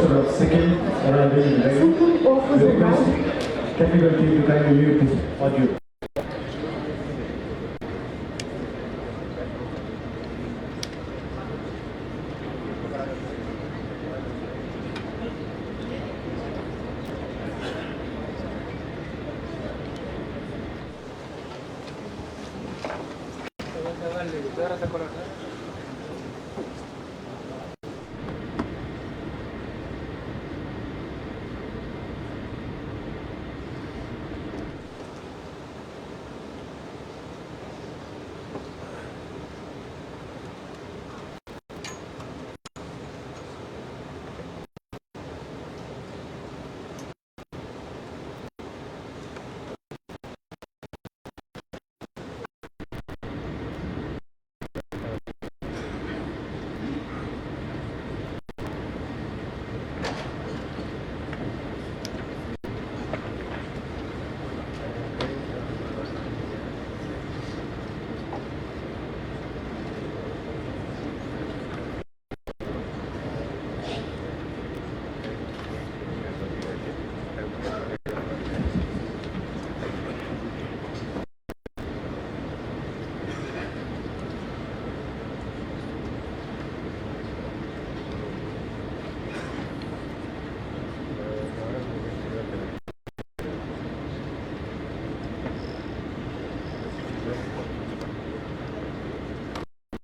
Minister of Sikkim arriving in Delhi. Request technical team to kindly mute this audio.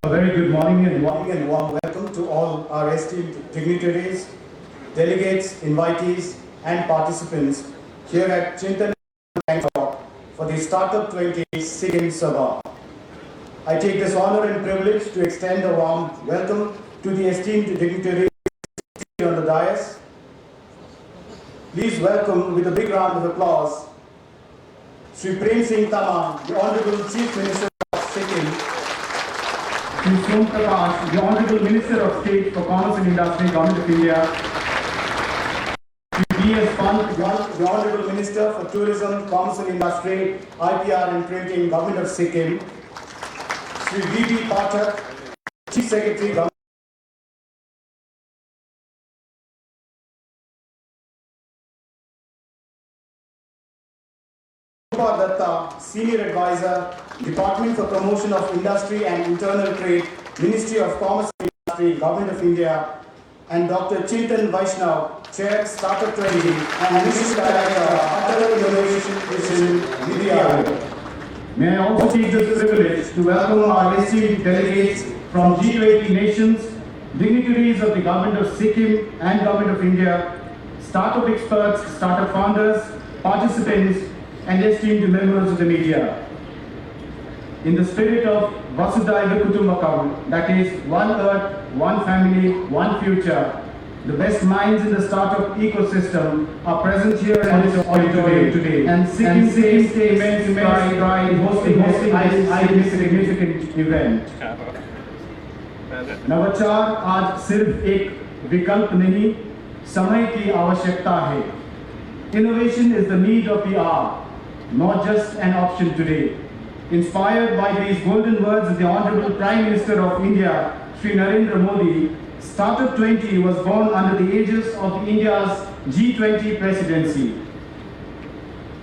A very good morning and warm welcome to all our esteemed dignitaries, delegates, invitees and participants here at Chintan Bhawan for the Startup20 Sikkim Sabha. I take this honor and privilege to extend a warm welcome to the esteemed dignitaries on the dais. Please welcome with a big round of applause Sri Prem Singh Tama, the Honorable Chief Minister of Sikkim, Shri Som Prakash, the Honorable Minister of State for Commerce and Industry, Government of India, Shri B.S. Pant, the Honorable Minister for Tourism, Commerce and Industry, IPR and Printing, Government of Sikkim, Shri V.B. Pathak, Chief Secretary, Government Datta, Senior Advisor, Department for Promotion of Industry and Internal Trade, Ministry of Commerce and Industry, Government of India, and Dr. Chintan Bhawan, Chair, Startup20 and Minister Director, Inauguration, Vidya. May I also take this privilege to welcome our esteemed delegates from G20 nations, dignitaries of the Government of Sikkim and Government of India, startup experts, startup founders, participants, and esteemed members of the media. In the spirit of Vasudhaiva Kutumbakam, that is one earth, one family, one future, the best minds in the startup ecosystem are present here in this auditorium today. And Sikkim takes immense pride in hosting this significant event. नवाचार आज सिर्फ एक विकल्प नहीं, समय की आवश्यकता है. Innovation is the need of the hour, not just an option today. Inspired by these golden words of the Honorable Prime Minister of India, Shri Narendra Modi, Startup20 was born under the aegis of India's G20 presidency.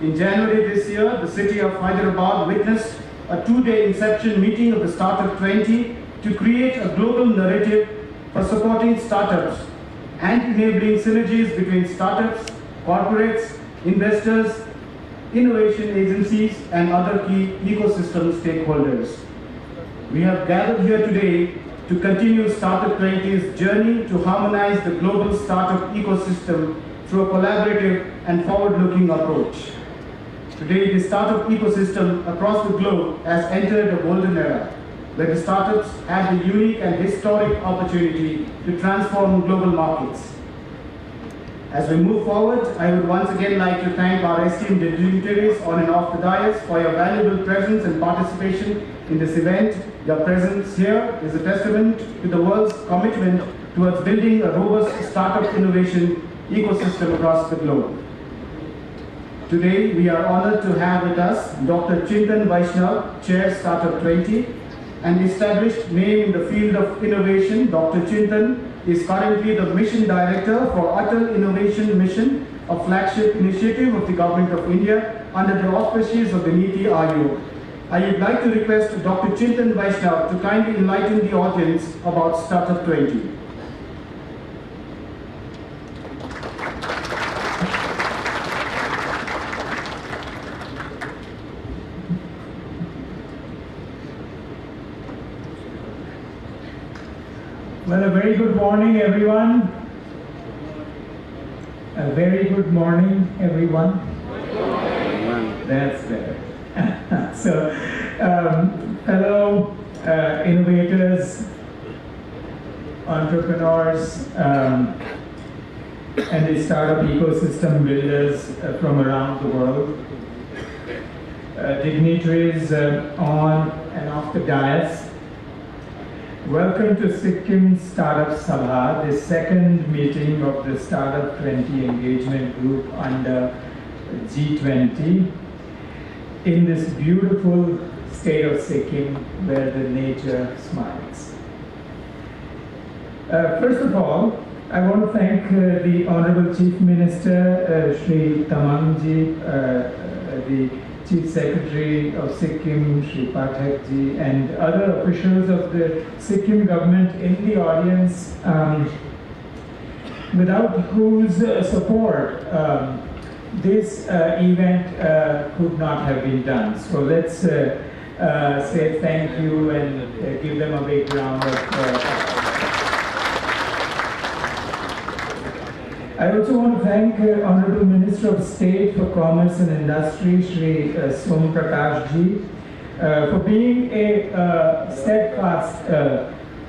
In January this year, the city of Hyderabad witnessed a two-day inception meeting of the Startup20 to create a global narrative for supporting startups and enabling synergies between startups, corporates, investors, innovation agencies, and other key ecosystem stakeholders. We have gathered here today to continue Startup20's journey to harmonize the global startup ecosystem through a collaborative and forward-looking approach. Today, the startup ecosystem across the globe has entered a golden era, where the startups have the unique and historic opportunity to transform global markets. As we move forward, I would once again like to thank our esteemed dignitaries on and off the dais for your valuable presence and participation in this event. Your presence here is a testament to the world's commitment towards building a robust startup innovation ecosystem across the globe. Today, we are honored to have with us Dr. Chintan Bhawan, Chair Startup20, an established name in the field of innovation. Dr. Chintan is currently the Mission Director for Atal Innovation Mission, a flagship initiative of the Government of India under the auspices of the Niti Aayog. I would like to request Dr. Chintan Bhawan to kindly enlighten the audience about Startup 20. Well, a very good morning, everyone. A very good morning, everyone. That's better. So, fellow innovators, entrepreneurs, and the startup ecosystem builders from around the world, dignitaries on and off the dais, welcome to Sikkim Startup Sabha, the second meeting of the Startup20 engagement group under G20 in this beautiful state of Sikkim where the nature smiles. First of all, I want to thank the Honorable Chief Minister, Shri Tamangji, the Chief Secretary of Sikkim, Shri Pathakji, and other officials of the Sikkim government in the audience, without whose support this event could not have been done. So let's say thank you and give them a big round of applause. I also want to thank Honorable Minister of State for Commerce and Industry, Shri Som Prakash Ji, for being a steadfast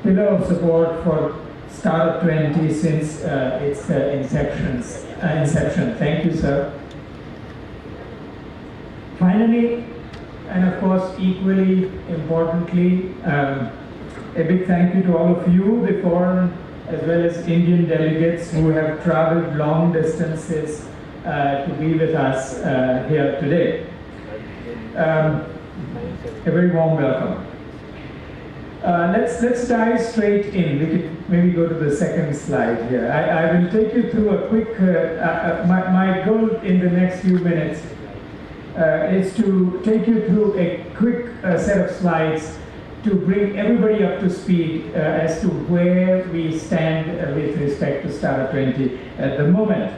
pillar of support for Startup 20 since its inception. Thank you, sir. Finally, and of course equally importantly, a big thank you to all of you, the foreign as well as Indian delegates who have traveled long distances to be with us here today. A very warm welcome. Let's dive straight in. We could maybe go to the second slide here. I will take you through a quick, my goal in the next few minutes is to take you through a quick set of slides to bring everybody up to speed as to where we stand with respect to Startup 20 at the moment.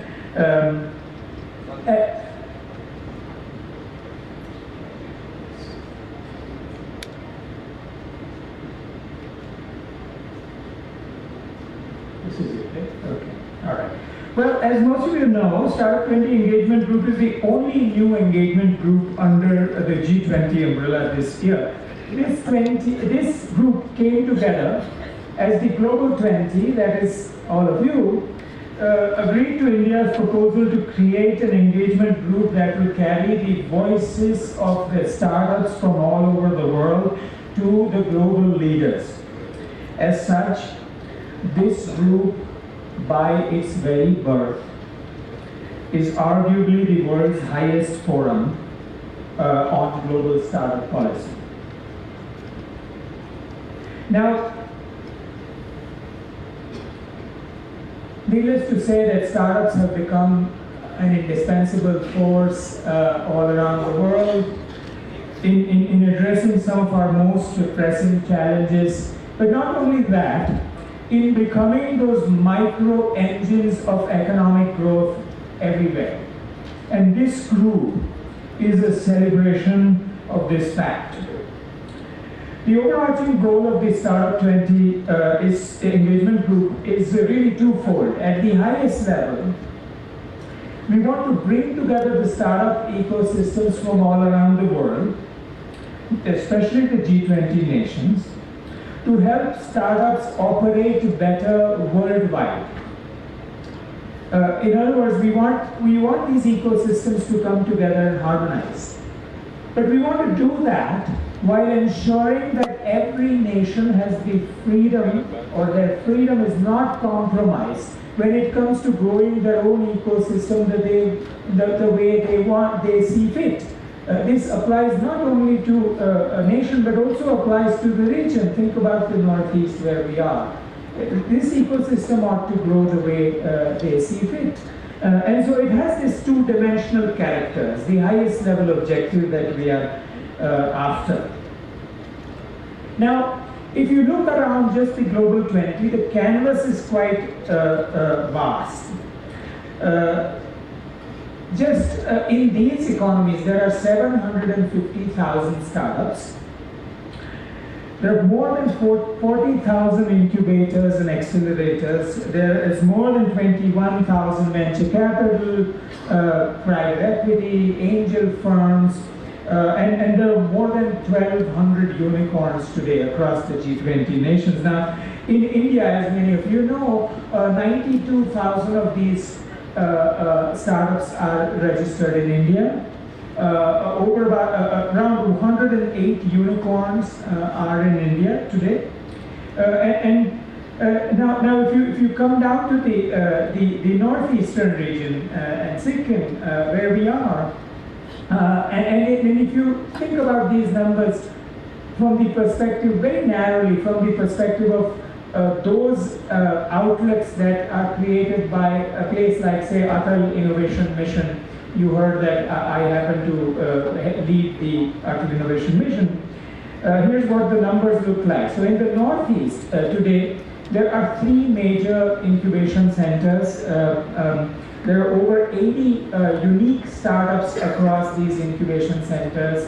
This is it, right? Okay, all right. Well, as most of you know, Startup 20 Engagement Group is the only new engagement group under the G20 umbrella this year. This group came together as the Global 20, that is all of you, agreed to India's proposal to create an engagement group that will carry the voices of the startups from all over the world to the global leaders. As such, this group, by its very birth, is arguably the world's highest forum on global startup policy. Now, needless to say that startups have become an indispensable force all around the world in addressing some of our most pressing challenges, but not only that, in becoming those micro engines of economic growth everywhere. And this group is a celebration of this fact. The overarching goal of the Startup 20 engagement group is really twofold. At the highest level, we want to bring together the startup ecosystems from all around the world, especially the G20 nations, to help startups operate better worldwide. In other words, we want these ecosystems to come together and harmonize. But we want to do that while ensuring that every nation has the freedom, or their freedom is not compromised when it comes to growing their own ecosystem the way they see fit. This applies not only to a nation, but also applies to the region. Think about the Northeast where we are. this ecosystem ought to grow the way they see fit. And so it has this two-dimensional characters, the highest level objective that we are after. Now, if you look around just the global 20, the canvas is quite vast. In these economies, there are 750,000 startups. There are more than 40,000 incubators and accelerators. There is more than 21,000 venture capital, private equity, angel firms, and there are more than 1,200 unicorns today across the G20 nations. Now, in India, as many of you know, 92,000 of these startups are registered in India. Around 108 unicorns are in India today. Now, if you come down to the northeastern region and Sikkim, where we are, and if you think about these numbers from the perspective, very narrowly, from the perspective of those outlets that are created by a place like, say, Atal Innovation Mission. You heard that I happen to lead the Atal Innovation Mission. Here's what the numbers look like. So in the Northeast today, there are 3 major incubation centers. There are over 80 unique startups across these incubation centers.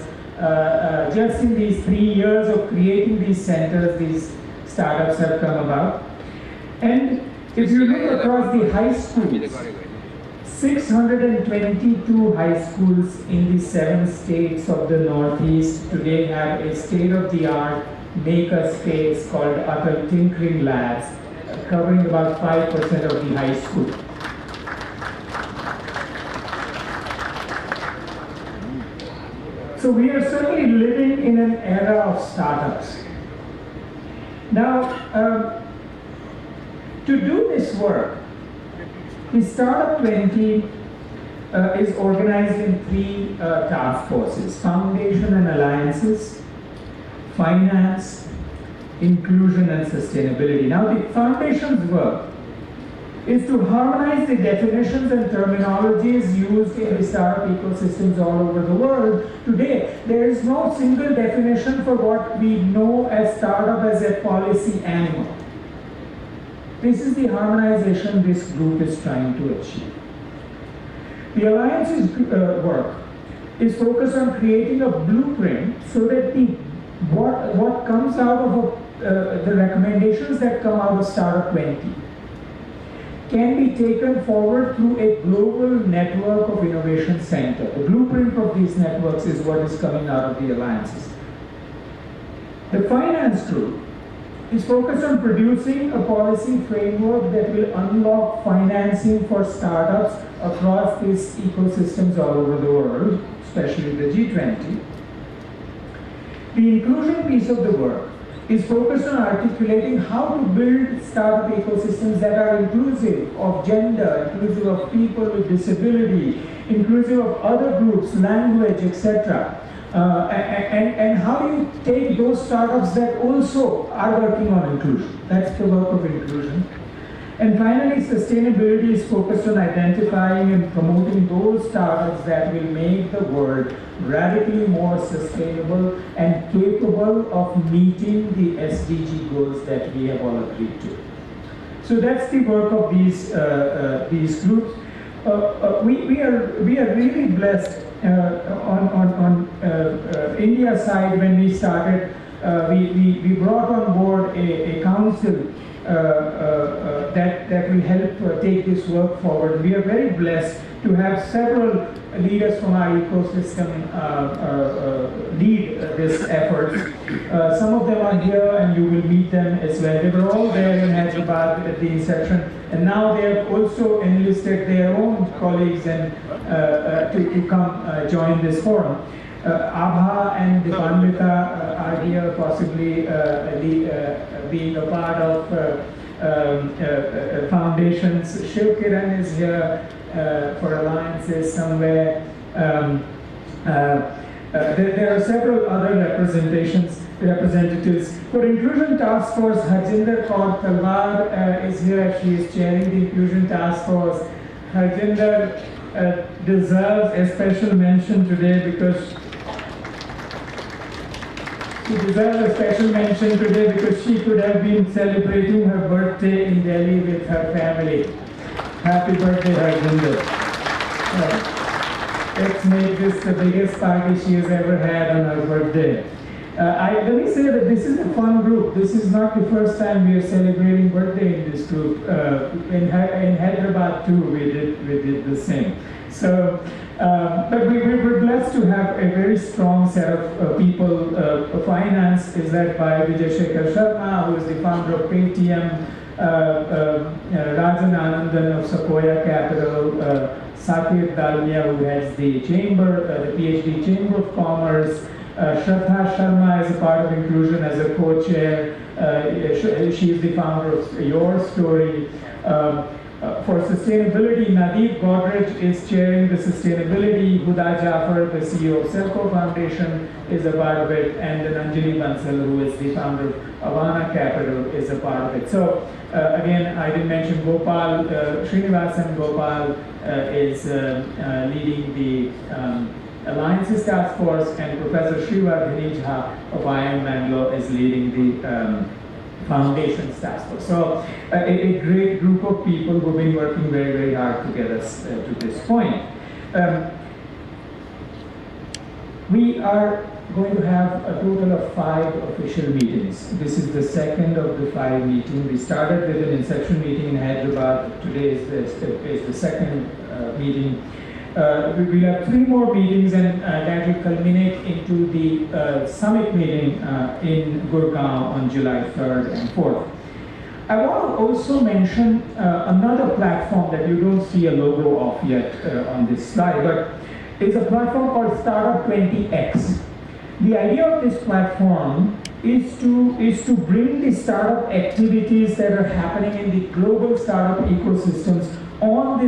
Just in these 3 years of creating these centers, these startups have come about. And if you look across the high schools, 622 high schools in the 7 states of the Northeast today have a state-of-the-art maker-space called Atal Tinkering Labs, covering about 5% of the high school. So we are certainly living in an era of startups. Now, to do this work, the Startup20 is organized in 3 task forces: foundation and alliances, finance, inclusion and sustainability. Now, the foundation's work is to harmonize the definitions and terminologies used in the startup ecosystems all over the world. Today, there is no single definition for what we know as startup as a policy animal. This is the harmonization this group is trying to achieve. The Alliance's work is focused on creating a blueprint so that what comes out of the recommendations that come out of Startup20 can be taken forward through a global network of innovation centers. The blueprint of these networks is what is coming out of the alliances. The finance group is focused on producing a policy framework that will unlock financing for startups across these ecosystems all over the world, especially the G20. The inclusion piece of the work is focused on articulating how to build startup ecosystems that are inclusive of gender, inclusive of people with disability, inclusive of other groups, language, etc. And how do you take those startups that also are working on inclusion? That's the work of inclusion. And finally, sustainability is focused on identifying and promoting those startups that will make the world radically more sustainable and capable of meeting the SDG goals that we have all agreed to. So that's the work of these groups. We are really blessed on India side. When we started, we brought on board a council that will help take this work forward. We are very blessed to have several leaders from our ecosystem lead this effort. Some of them are here and you will meet them as well. They were all there in Hyderabad at the inception, and now they have also enlisted their own colleagues and to come join this forum. Abha and Dipanvita are here, possibly being a part of foundations. Shiv Kiran is here for alliances somewhere. There are several other representations. representatives. For Inclusion Task Force, Harjinder Kaur Talwar is here. She is chairing the Inclusion Task Force. Harjinder deserves a special mention today because she could have been celebrating her birthday in Delhi with her family. Happy birthday, Harjinder. Let's make this the biggest party she has ever had on her birthday. Let me say that this is a fun group. This is not the first time we are celebrating birthday in this group. In Hyderabad too, we did the same. So, but we were blessed to have a very strong set of people. Finance is led by Vijay Shekhar Sharma, who is the founder of Paytm, Rajan Anandan of Sequoia Capital, Saket Dalmia, who heads the chamber, the PhD Chamber of Commerce. Shraddha Sharma is a part of Inclusion as a co-chair. She is the founder of Your Story. For sustainability, Nadeep Godrej is chairing the sustainability. Huda Jafar, the CEO of Selco Foundation, is a part of it, and Anjali Bansal, who is the founder of Avana Capital, is a part of it. So again, I didn't mention Gopal, Srinivasan Gopal is leading the Alliances Task Force, and Professor Srivardhani Jha of IIM Bangalore is leading the Foundations Task Force. So a great group of people who've been working very, very hard to get us to this point. We are going to have a total of 5 official meetings. This is the second of the 5 meetings. We started with an inception meeting in Hyderabad. Today is the second meeting. We will have 3 more meetings, and that will culminate into the summit meeting in Gurgaon on July 3rd and 4th. I want to also mention another platform that you don't see a logo of yet on this slide, but it's a platform called Startup20X. The idea of this platform is to bring the startup activities that are happening in the global startup ecosystems onto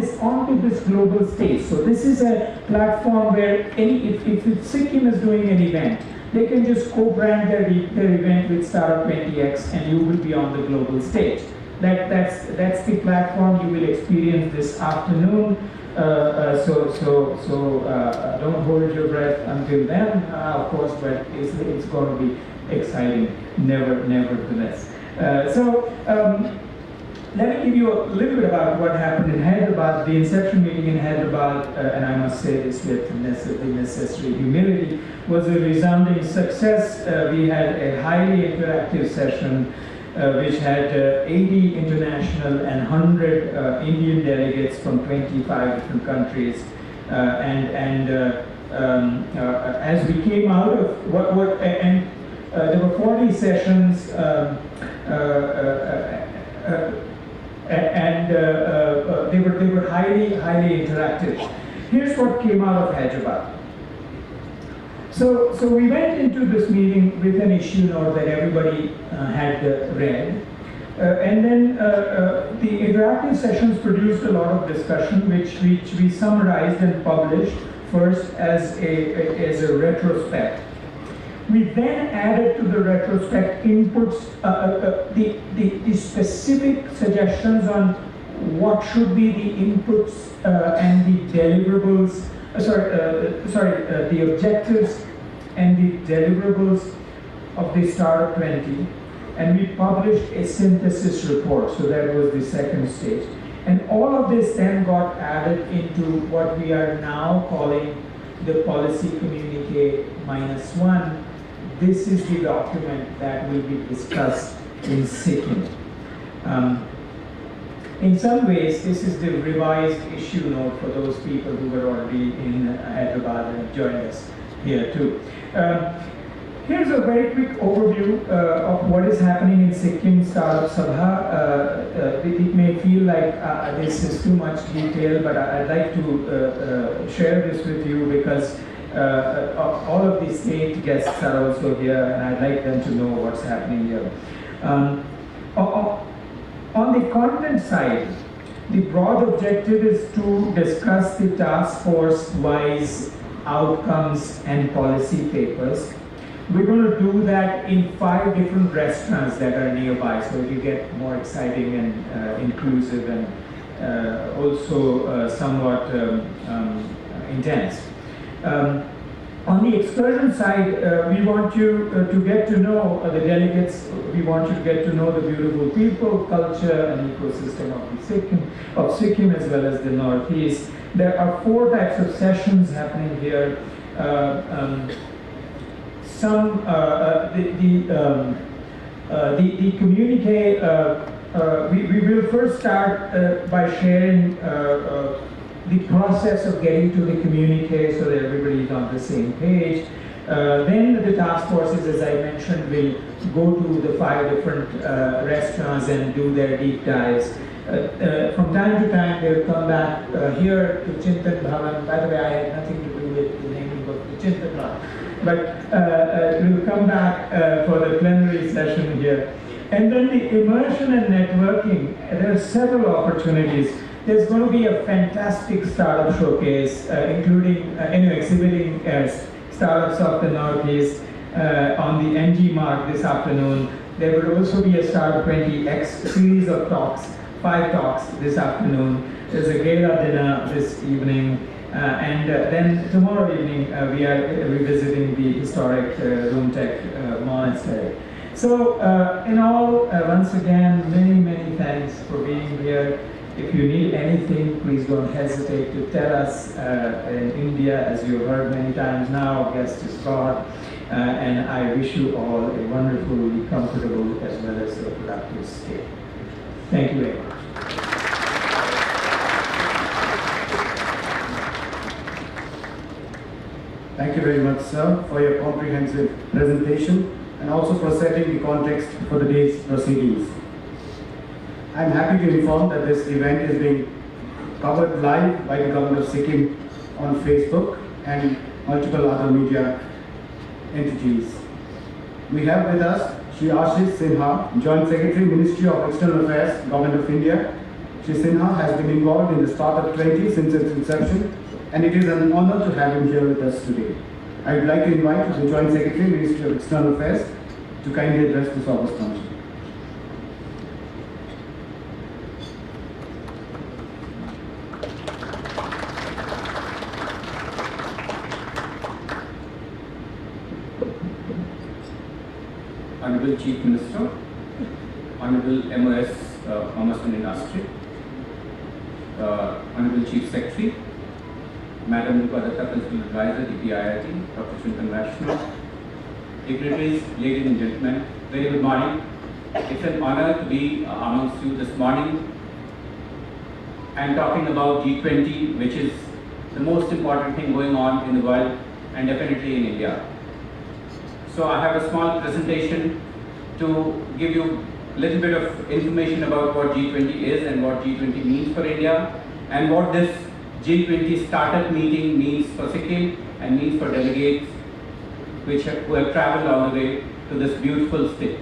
this global stage. So this is a platform where if Sikkim is doing an event, they can just co-brand their event with Startup20X, and you will be on the global stage. That's the platform you will experience this afternoon. So don't hold your breath until then, of course, but it's going to be exciting, nevertheless. Let me give you a little bit about what happened in Hyderabad. The inception meeting in Hyderabad, and I must say this with the necessary humility, was a resounding success. We had a highly interactive session which had 80 international and 100 Indian delegates from 25 different countries. As we came out of there were 40 sessions. They were highly interactive. Here's what came out of Hyderabad. So we went into this meeting with an issue note that everybody had read, and then the interactive sessions produced a lot of discussion, which we summarized and published first as a retrospect. We then added to the retrospect inputs, the specific suggestions on what should be the inputs and the deliverables, the objectives and the deliverables of the Startup 20. And we published a synthesis report, so that was the second stage. And all of this then got added into what we are now calling the Policy Communique -1. This is the document that will be discussed in Sikkim. In some ways, this is the revised issue note for those people who were already in Hyderabad and joined us here too. Here's a very quick overview of what is happening in Sikkim Startup Sabha. It may feel like this is too much detail, but I'd like to share this with you because all of the state guests are also here, and I'd like them to know what's happening here. On the content side, the broad objective is to discuss the task force-wise outcomes and policy papers. We're going to do that in 5 different restaurants that are nearby, so it will get more exciting and inclusive and also somewhat intense. On the excursion side, we want you to get to know the delegates. We want you to get to know the beautiful people, culture, and ecosystem of Sikkim as well as the Northeast. There are 4 types of sessions happening here. The communique, we will first start by sharing the process of getting to the communique so that everybody is on the same page. Then the task forces, as I mentioned, will go to the 5 different restaurants and do their deep dives. From time to time, they will come back here to Chintan Bhawan. By the way, I had nothing to do with the naming of the Chintan Bhawan. But we will come back for the plenary session here. And then the immersion and networking, there are several opportunities. There's going to be a fantastic startup showcase, including exhibiting startups of the Northeast on the NG Mark this afternoon. There will also be a Startup20 series of talks, 5 talks this afternoon. There's a gala dinner this evening. And then tomorrow evening, we are revisiting the historic Rumtek Monastery. So, in all, once again, many thanks for being here. If you need anything, please don't hesitate to tell us. In India, as you've heard many times now, guest is God. And I wish you all a wonderfully comfortable as well as a productive stay. Thank you very much. Thank you very much, sir, for your comprehensive presentation and also for setting the context for the day's proceedings. I am happy to inform that this event is being covered live by the Government of Sikkim on Facebook and multiple other media entities. We have with us Shri Ashish Sinha, Joint Secretary, Ministry of External Affairs, Government of India. Shri Sinha has been involved in the Startup20 since its inception, and it is an honor to have him here with us today. I would like to invite the Joint Secretary, Ministry of External Affairs, to kindly address this august function. Honorable Chief Minister, Honorable MOS, Commerce and Industry, Honorable Chief Secretary, Madam Rupadatta, Principal Advisor, DPIIT, Dr. Chintan Bhawan, dignitaries, ladies and gentlemen, very good morning. It's an honor to be amongst you this morning and talking about G20, which is the most important thing going on in the world and definitely in India. So I have a small presentation to give you a little bit of information about what G20 is and what G20 means for India and what this G20 startup meeting means for Sikkim and means for delegates who have traveled all the way to this beautiful state.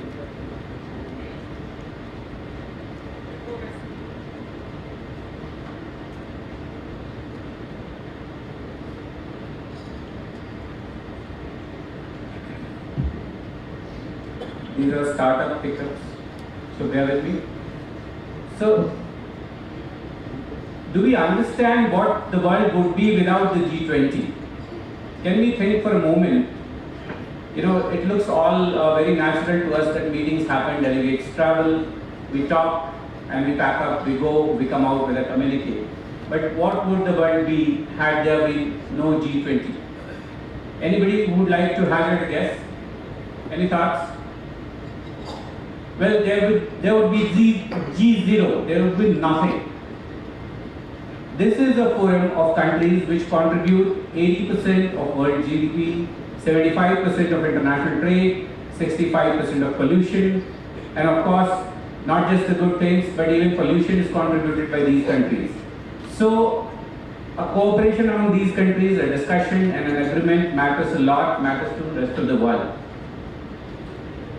These are startup pickups, so bear with me. So, do we understand what the world would be without the G20? Can we think for a moment? You know, it looks all very natural to us that meetings happen, delegates travel, we talk, and we pack up, we go, we come out with a communique. But what would the world be had there been no G20? Anybody who would like to hazard a guess? Any thoughts? Well, there would be G0, there would be nothing. This is a forum of countries which contribute 80% of world GDP, 75% of international trade, 65% of pollution, and of course, not just the good things, but even pollution is contributed by these countries. So, a cooperation among these countries, a discussion and an agreement matters a lot, matters to the rest of the world.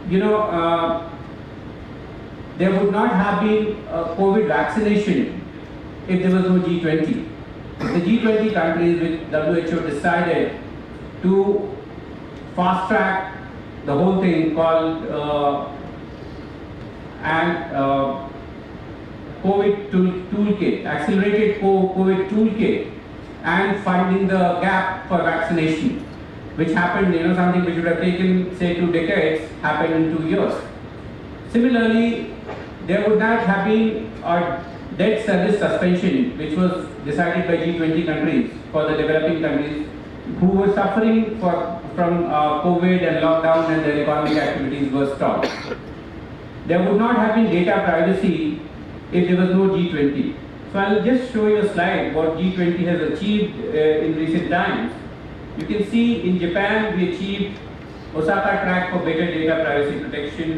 You know, there would not have been a COVID vaccination if there was no G20. If the G20 countries with WHO decided to fast track the whole thing called COVID toolkit, accelerated COVID toolkit, and funding the gap for vaccination, which happened, something which would have taken, say, 2 decades, happened in 2 years. Similarly, there would not have been a debt service suspension, which was decided by G20 countries for the developing countries who were suffering from COVID and lockdown, and their economic activities were stopped. There would not have been data privacy if there was no G20. So I'll just show you a slide what G20 has achieved in recent times. You can see in Japan we achieved Osaka track for better data privacy protection,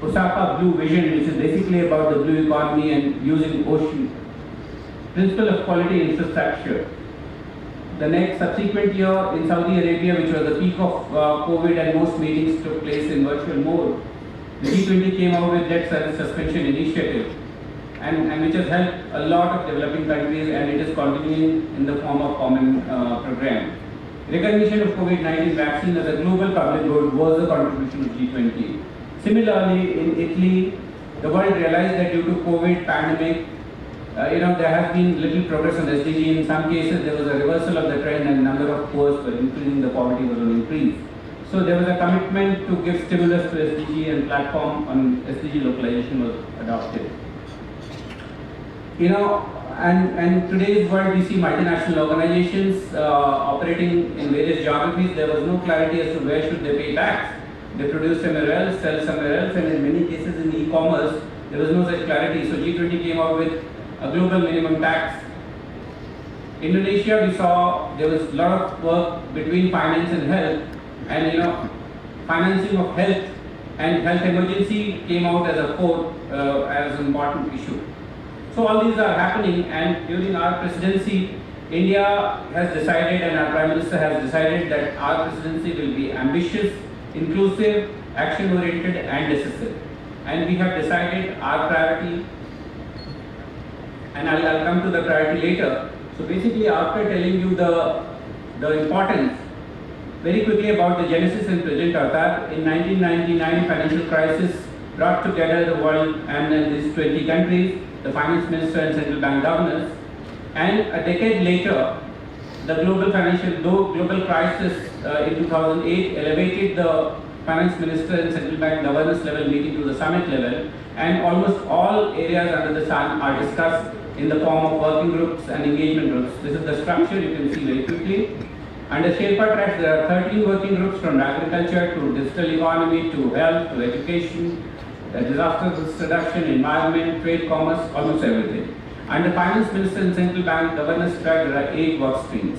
Osaka Blue Vision, which is basically about the blue economy and using ocean, principle of quality infrastructure. The next subsequent year in Saudi Arabia, which was the peak of COVID and most meetings took place in virtual mode, the G20 came out with debt service suspension initiative, and which has helped a lot of developing countries, and it is continuing in the form of common program. Recognition of COVID-19 vaccine as a global public good was the contribution of G20. Similarly, in Italy, the world realized that due to COVID pandemic, there has been little progress on SDG. In some cases, there was a reversal of the trend, and number of poors were increasing, the poverty was on increase. So there was a commitment to give stimulus to SDG, and platform on SDG localization was adopted. And today's world, we see multinational organizations operating in various geographies. There was no clarity as to where should they pay tax. They produce somewhere else, sell somewhere else, and in many cases in e-commerce, there was no such clarity. So G20 came out with a global minimum tax. Indonesia, we saw there was a lot of work between finance and health, and financing of health and health emergency came out as a fourth as an important issue. So all these are happening, and during our presidency, India has decided, and our Prime Minister has decided, that our presidency will be ambitious, inclusive, action-oriented, and decisive. And we have decided our priority, and I'll come to the priority later. So basically, after telling you the importance, very quickly about the genesis and present avatar. In 1999, financial crisis brought together the world and these 20 countries, the finance minister and central bank governors, and a decade later, the global crisis in 2008 elevated the finance minister and central bank governors level meeting to the summit level, and almost all areas under the sun are discussed in the form of working groups and engagement groups. This is the structure you can see very quickly. Under Sherpa tracks, there are 13 working groups from agriculture to digital economy to health to education, disaster risk reduction, environment, trade, commerce, almost everything. Under finance minister and central bank governance track, there are 8 work streams.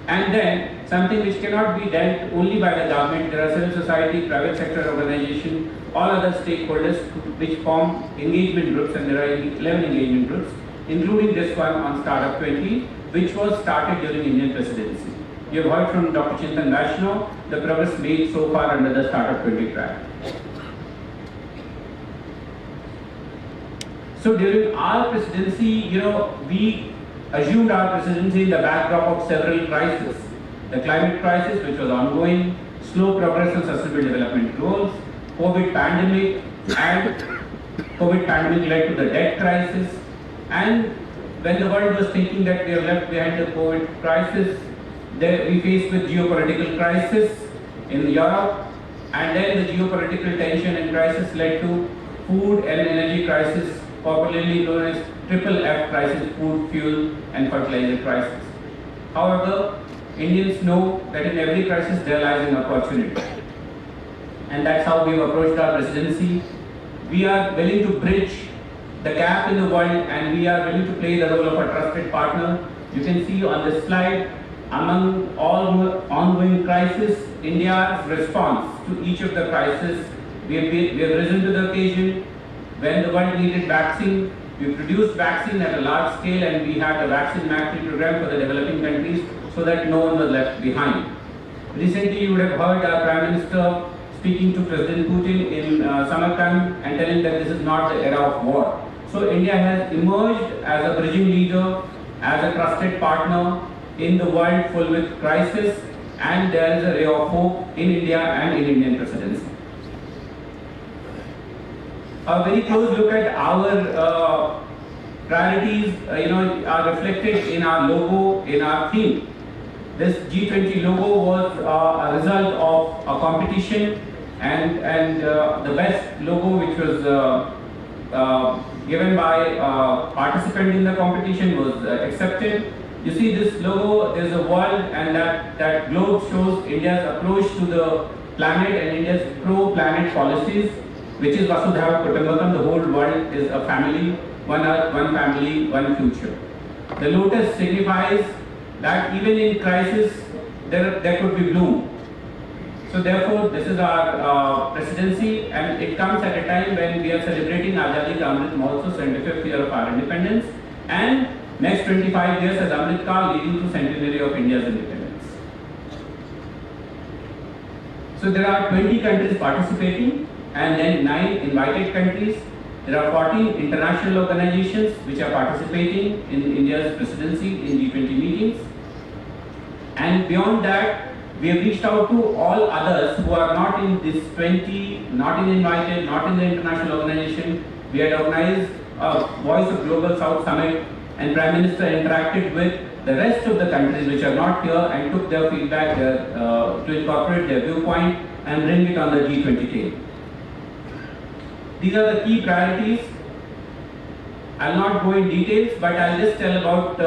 And then something which cannot be dealt only by the government, there are civil society, private sector organization, all other stakeholders which form engagement groups, and there are 11 engagement groups, including this one on Startup20, which was started during Indian presidency. You have heard from Dr. Chintan Bhawan the progress made so far under the Startup20 track. So during our presidency, we assumed our presidency in the backdrop of several crises. The climate crisis, which was ongoing, slow progress on sustainable development goals, COVID pandemic, and COVID pandemic led to the debt crisis. And when the world was thinking that we are left behind the COVID crisis, we faced with geopolitical crisis in Europe, and then the geopolitical tension and crisis led to food and energy crisis, popularly known as triple F crisis: food, fuel, and fertilizer crisis. However, Indians know that in every crisis there lies an opportunity, and that's how we've approached our presidency. We are willing to bridge the gap in the world, and we are willing to play the role of a trusted partner. You can see on this slide, among all ongoing crises, India's response to each of the crises, we have risen to the occasion. When the world needed vaccine, we produced vaccine at a large scale, and we had a vaccine mastery program for the developing countries so that no one was left behind. Recently, you would have heard our Prime Minister speaking to President Putin in Samarkand and telling that this is not the era of war. So India has emerged as a bridging leader, as a trusted partner in the world full with crisis, and there is a ray of hope in India and in Indian presidency. a very close look at our priorities, are reflected in our logo, in our theme. This G20 logo was a result of a competition, and the best logo which was given by a participant in the competition was accepted. You see this logo, there is a world, and that globe shows India's approach to the planet and India's pro-planet policies, which is Vasudhaiva Kutumbakam. The whole world is a family, one earth, one family, one future. The lotus signifies that even in crisis, there could be bloom. So therefore, this is our presidency, and it comes at a time when we are celebrating Azadi Ka Amrit Mahotsav, 75th year of our independence, and next 25 years as Amrit Kaal leading to centenary of India's independence. So there are 20 countries participating, and then 9 invited countries. There are 14 international organizations which are participating in India's presidency in G20 meetings. And beyond that, we have reached out to all others who are not in this 20, not in invited, not in the international organization. We had organized a Voice of Global South Summit, and Prime Minister interacted with the rest of the countries which are not here and took their feedback to incorporate their viewpoint and bring it on the G20 table. These are the key priorities. I'll not go in details, but I'll just tell about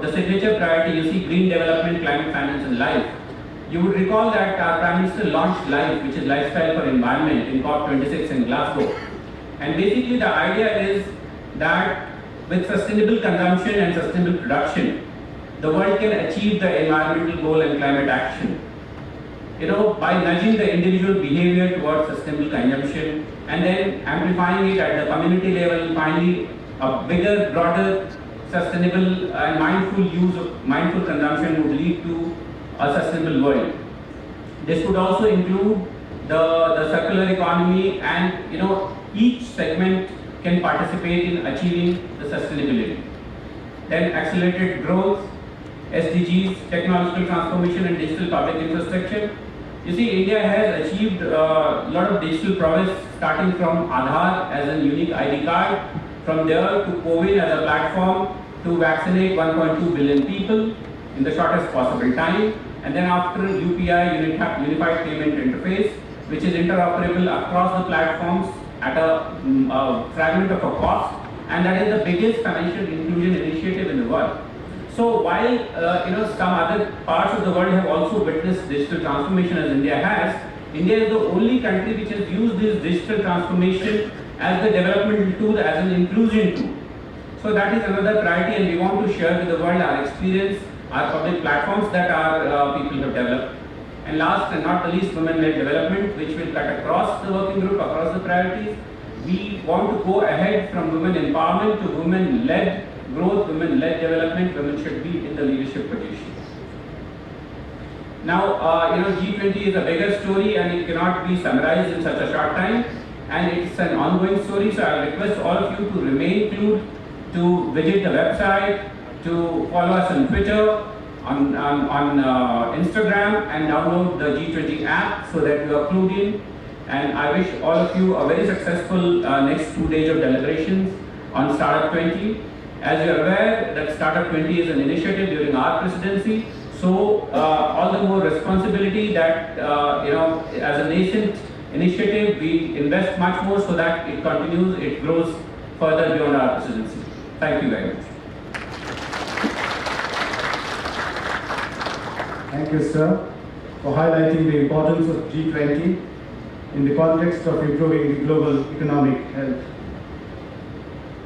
the signature priority. You see green development, climate finance and life. You would recall that our Prime Minister launched LIFE, which is Lifestyle for Environment, in COP26 in Glasgow. And basically the idea is that with sustainable consumption and sustainable production, the world can achieve the environmental goal and climate action. By nudging the individual behavior towards sustainable consumption and then amplifying it at the community level, finally a bigger, broader, sustainable and mindful consumption would lead to a sustainable world. This would also include the circular economy, and each segment can participate in achieving the sustainability. Then accelerated growth, SDGs, technological transformation and digital public infrastructure. You see, India has achieved a lot of digital progress, starting from Aadhaar as a unique ID card, from there to COVID as a platform to vaccinate 1.2 billion people in the shortest possible time, and then after UPI, Unified Payment Interface, which is interoperable across the platforms at a fragment of a cost, and that is the biggest financial inclusion initiative in the world. So while some other parts of the world have also witnessed digital transformation as India has, India is the only country which has used this digital transformation as the development tool, as an inclusion tool. So that is another priority, and we want to share with the world our experience, our public platforms that our people have developed. And last and not the least, women-led development, which will cut across the working group, across the priorities. We want to go ahead from women empowerment to women-led growth, women-led development. Women should be in the leadership position. Now, G20 is a bigger story, and it cannot be summarized in such a short time. And it's an ongoing story, so I request all of you to remain glued, to visit the website, to follow us on Twitter, on Instagram, and download the G20 app so that you are clued in. And I wish all of you a very successful next 2 days of deliberations on Startup 20. As you are aware, that Startup 20 is an initiative during our presidency, so all the more responsibility that as a nascent initiative, we invest much more so that it continues, it grows further beyond our presidency. Thank you very much. Thank you, sir, for highlighting the importance of G20 in the context of improving the global economic health.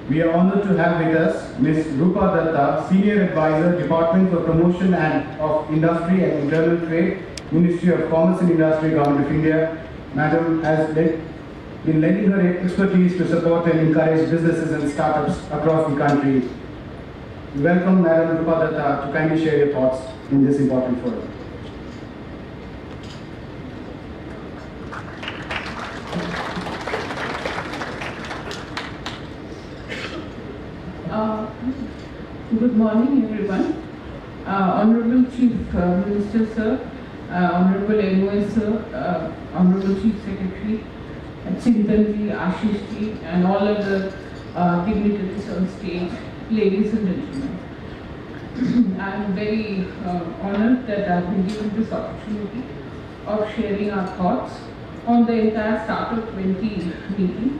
We are honored to have with us Ms. Rupa Datta, Senior Advisor, Department for Promotion and of Industry and Internal Trade, Ministry of Commerce and Industry, Government of India. Madam has been lending her expertise to support and encourage businesses and startups across the country. We welcome Madam Rupa Datta to kindly share your thoughts in this important forum. Good morning, everyone. Honorable Chief Minister, Sir, Honorable MOS, Sir, Honorable Chief Secretary, Chintan ji, Ashish ji, and all of the dignitaries on stage, ladies and gentlemen. I am very honored that I have been given this opportunity of sharing our thoughts on the entire Startup20 meeting.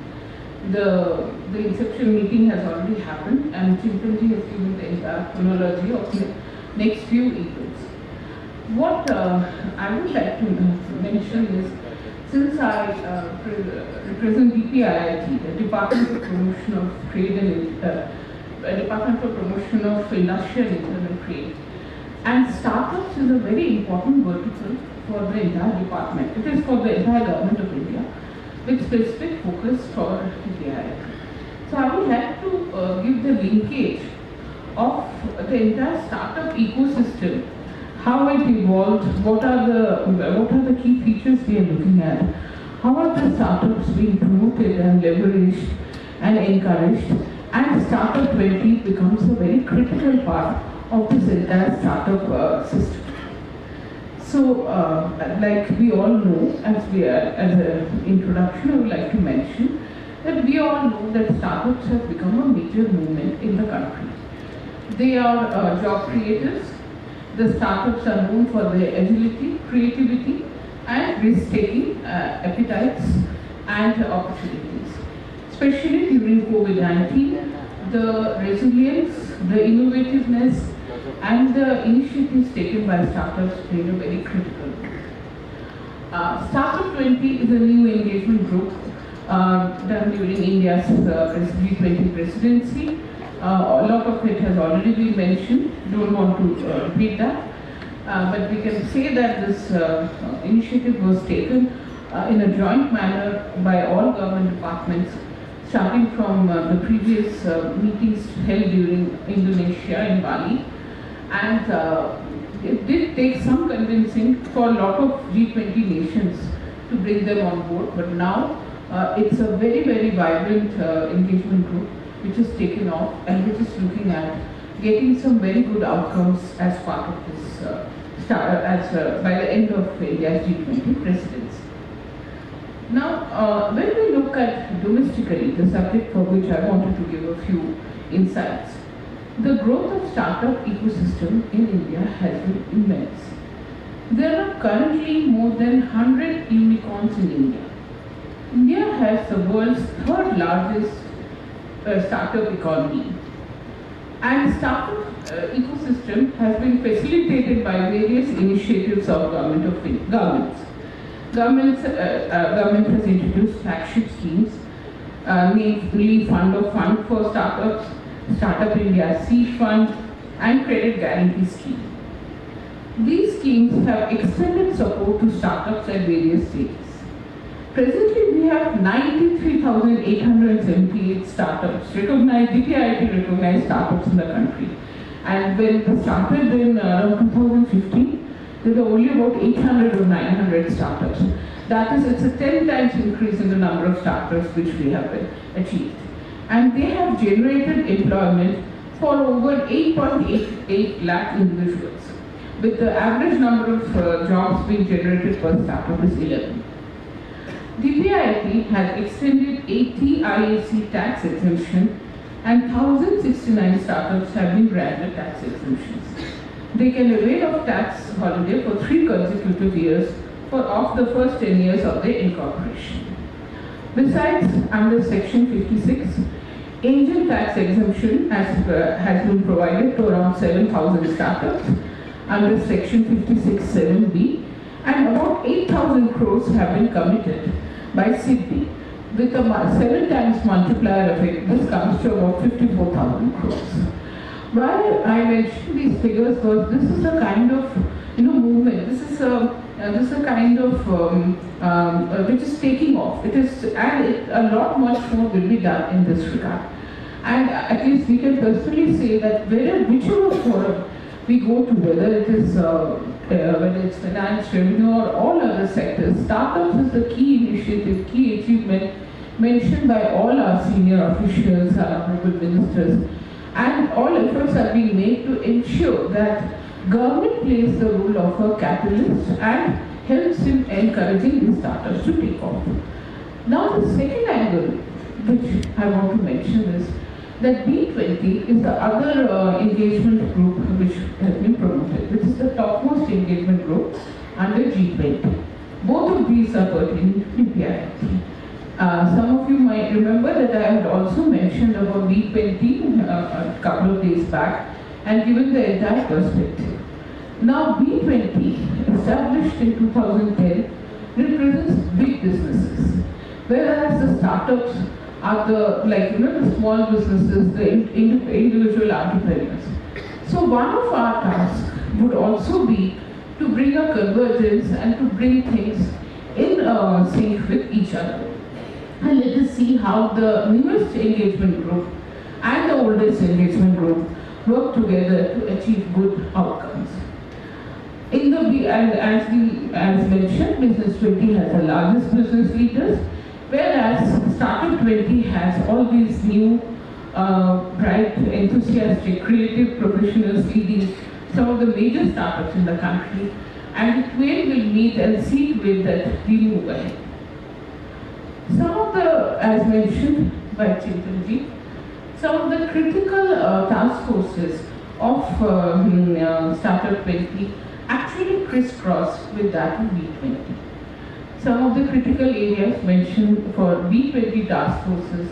The inception meeting has already happened, and Chintan ji has given the entire chronology of the next few events. What I would like to mention is, since I represent DPIIT, the Department for Promotion of Trade and Department for Promotion of Industry and Internal Trade, and startups is a very important vertical for the entire department. It is for the entire government of India, with specific focus for DPIIT. So I would like to give the linkage of the entire startup ecosystem, how it evolved, what are the key features we are looking at, how are the startups being promoted and leveraged and encouraged, and Startup20 becomes a very critical part of this entire startup system. So, like we all know, as an introduction, I would like to mention that we all know that startups have become a major movement in the country. They are job creators. The startups are known for their agility, creativity, and risk-taking appetites and opportunities. Especially during COVID-19, the resilience, the innovativeness, and the initiatives taken by startups played a very critical role. Startup20 is a new engagement group done during India's G20 presidency. A lot of it has already been mentioned, don't want to repeat that. But we can say that this initiative was taken in a joint manner by all government departments, starting from the previous meetings held during Indonesia in Bali. And it did take some convincing for a lot of G20 nations to bring them on board, but now it's a very, very vibrant engagement group which is taken off and which is looking at getting some very good outcomes as part of this, by the end of India's G20 presidency. Now, when we look at domestically, the subject for which I wanted to give a few insights, the growth of startup ecosystem in India has been immense. There are currently more than 100 unicorns in India. India has the world's third largest startup economy. And startup ecosystem has been facilitated by various initiatives of governments. Government has introduced flagship schemes, namely Fund of Fund for Startups, Startup India Seed Fund, and Credit Guarantee Scheme. These schemes have extended support to startups at various stages. Presently, we have 93,878 startups, DPIIT recognized startups in the country. And when it started in around 2015, there were only about 800 or 900 startups. That is, it's a 10 times increase in the number of startups which we have achieved. And they have generated employment for over 8.88 lakh individuals, with the average number of jobs being generated per startup is 11. DPIIT has extended 80 IAC tax exemption and 1,069 startups have been granted tax exemptions. They can avail of tax holiday for 3 consecutive years of the first 10 years of their incorporation. Besides, under Section 56, angel tax exemption has been provided to around 7,000 startups under Section 56(7)(b), and about 8,000 crores have been committed by SIDBI. With a 7 times multiplier effect, this comes to about 54,000 crores. Why I mentioned these figures was this is a kind of movement. This is a kind of which is taking off. It is, and a lot much more will be done in this regard. And at least we can personally say that whichever forum we go to, whether it's finance, revenue, or all other sectors, startups is the key initiative, key achievement mentioned by all our senior officials, our honorable ministers, and all efforts are being made to ensure that government plays the role of a catalyst and helps in encouraging these startups to take off. Now the second angle which I want to mention is that B20 is the other engagement group which has been promoted, which is the topmost engagement group under G20. Both of these are pertaining to DPIIT. Some of you might remember that I had also mentioned about B20 a couple of days back and given the entire perspective. Now B20, established in 2010, represents big businesses, whereas the startups are the small businesses, the individual entrepreneurs. So one of our tasks would also be to bring a convergence and to bring things in sync with each other. And let us see how the newest engagement group and the oldest engagement group work together to achieve good outcomes. In the as mentioned, Business 20 has the largest business leaders, whereas Startup 20 has all these new, bright, enthusiastic, creative professionals leading some of the major startups in the country, and it will meet and see to it that we move ahead. Some of the, as mentioned by Chintan, some of the critical task forces of Startup 20 actually crisscross with that of B20. Some of the critical areas mentioned for B20 task forces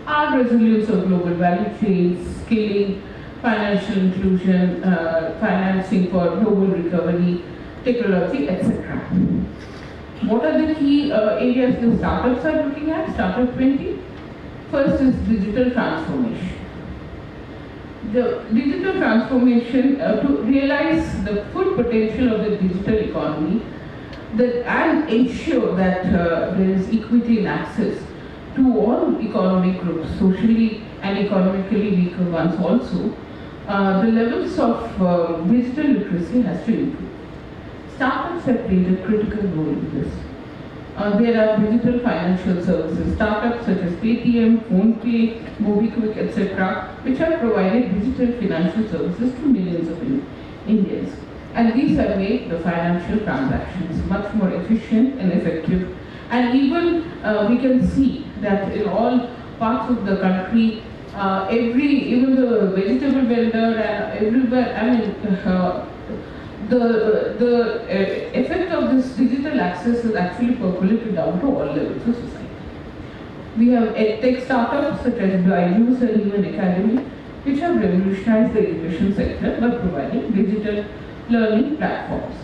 are resilience of global value chains, skilling, financial inclusion, financing for global recovery, technology, etc. What are the key areas the startups are looking at, Startup 20? First is digital transformation. The digital transformation to realize the full potential of the digital economy and ensure that there is equity in access to all economic groups, socially and economically weaker ones also, the levels of digital literacy has to improve. Startups have played a critical role in this. There are digital financial services, startups such as Paytm, PhonePe, MobiKwik, etc., which have provided digital financial services to millions of Indians. And these have made the financial transactions much more efficient and effective. And even we can see that in all parts of the country, even the vegetable vendor and everywhere, the effect of this digital access is actually percolated down to all levels of society. We have tech startups such as Byju's and even Academy, which have revolutionized the education sector by providing digital learning platforms.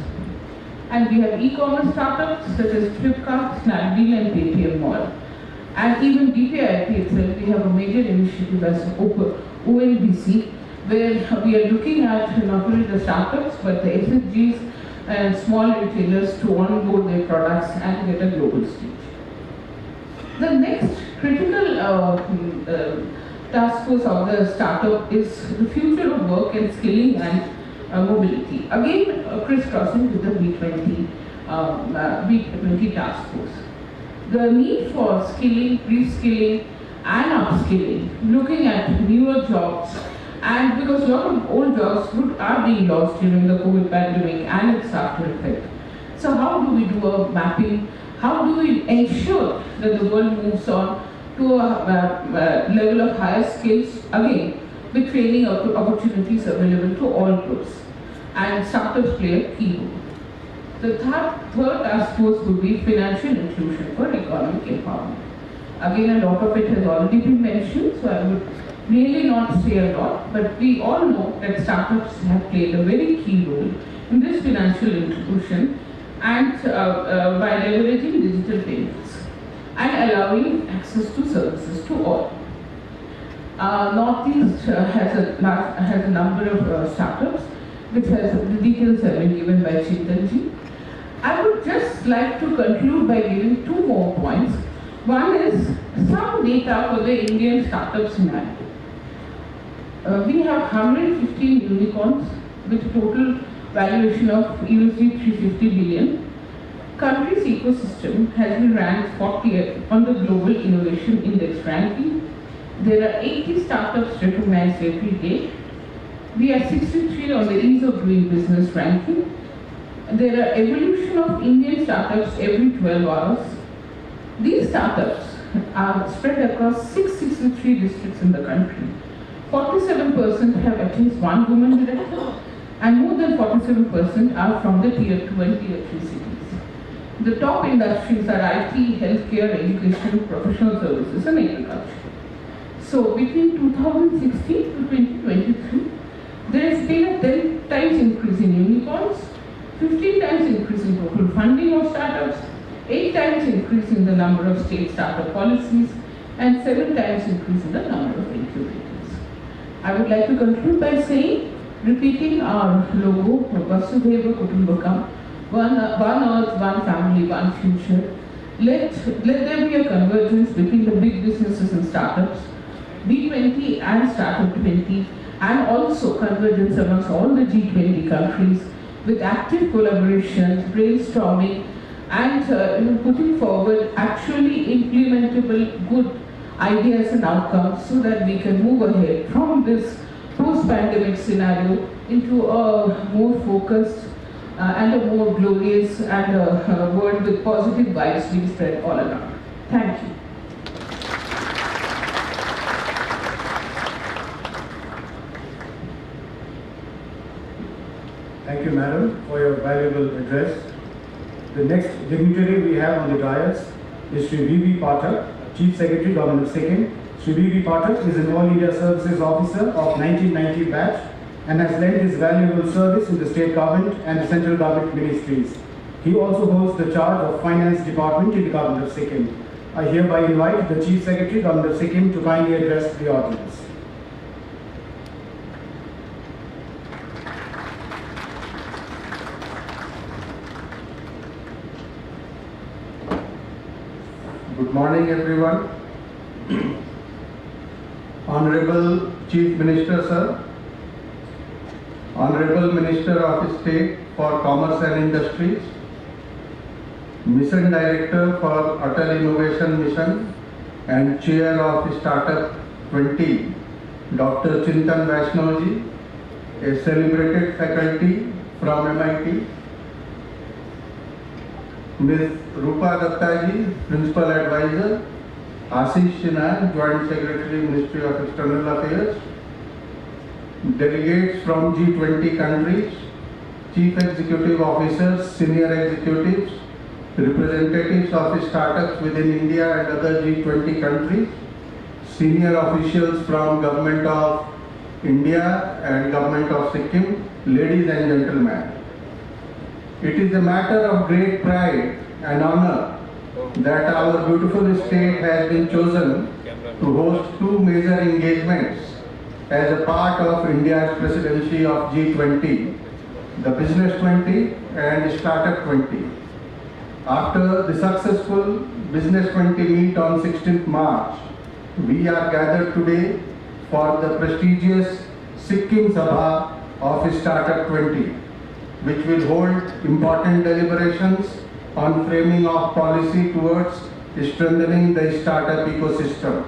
And we have e-commerce startups such as Flipkart, Snapdeal and Paytm Mall. And even DPIIT itself, we have a major initiative as ONBC, where we are looking at not only the startups but the SSGs and small retailers to onboard their products and get a global stage. The next critical task force of the startup is the future of work and skilling and mobility. Again, crisscrossing with the B20 task force. The need for skilling, reskilling and upskilling, looking at newer jobs, and because a lot of old jobs are being lost during the COVID pandemic and its after effect. So how do we do a mapping? How do we ensure that the world moves on to a level of higher skills, again, with training opportunities available to all groups? And startups play a key role. The third task force would be financial inclusion for economic empowerment. Again, a lot of it has already been mentioned, so I would really not say a lot, but we all know that startups have played a very key role in this financial inclusion and by leveraging digital payments and allowing access to services to all. Northeast has a number of startups, which has the details have been given by Chintan. I would just like to conclude by giving two more points. One is some data for the Indian startup scenario. We have 115 unicorns with a total valuation of USD 350 billion. Country's ecosystem has been ranked 40th on the Global Innovation Index ranking. There are 80 startups recognized every day. We are 63 on the Ease of Doing Business ranking. There are evolution of Indian startups every 12 hours. These startups are spread across 663 districts in the country. 47% have at least one woman director, and more than 47% are from the Tier 2 and Tier 3 cities. The top industries are IT, healthcare, education, professional services, and agriculture. So between 2016 to 2023, there has been a 10 times increase in unicorns, 15 times increase in total funding of startups, 8 times increase in the number of state startup policies, and 7 times increase in the number of incubators. I would like to conclude by saying, repeating our logo, Vasudhaiva Kutumbakam, one earth, one family, one future. Let there be a convergence between the big businesses and startups, B20 and Startup20, and also convergence amongst all the G20 countries with active collaboration, brainstorming, and putting forward actually implementable good ideas and outcomes so that we can move ahead from this post-pandemic scenario into a more focused and a more glorious and a world with positive vibes being spread all around. Thank you. Thank you, Madam, for your valuable address. The next dignitary we have on the dais is Sri V.V. Pathak, Chief Secretary, Government of Sikkim. Sri V.V. Pathak is an All India Services Officer of 1990 batch and has lent his valuable service in the state government and the central government ministries. He also holds the charge of Finance Department in the Government of Sikkim. I hereby invite the Chief Secretary, Government of Sikkim, to kindly address the audience. Good morning, everyone. Honorable Chief Minister, sir, Honorable Minister of State for Commerce and Industries, Mission Director for Atal Innovation Mission and Chair of Startup20, Dr. Chintan Bhawan, a celebrated faculty from MIT, Ms. Rupa Dattaji, Principal Advisor, Ashish Sinha, Joint Secretary, Ministry of External Affairs, delegates from G20 countries, Chief Executive Officers, Senior Executives, representatives of startups within India and other G20 countries, senior officials from Government of India and Government of Sikkim, ladies and gentlemen. It is a matter of great pride and honor that our beautiful state has been chosen to host two major engagements as a part of India's presidency of G20, the Business 20 and Startup 20. After the successful Business 20 meet on 16th March, we are gathered today for the prestigious Sikkim Sabha of Startup 20, which will hold important deliberations on framing of policy towards strengthening the startup ecosystem.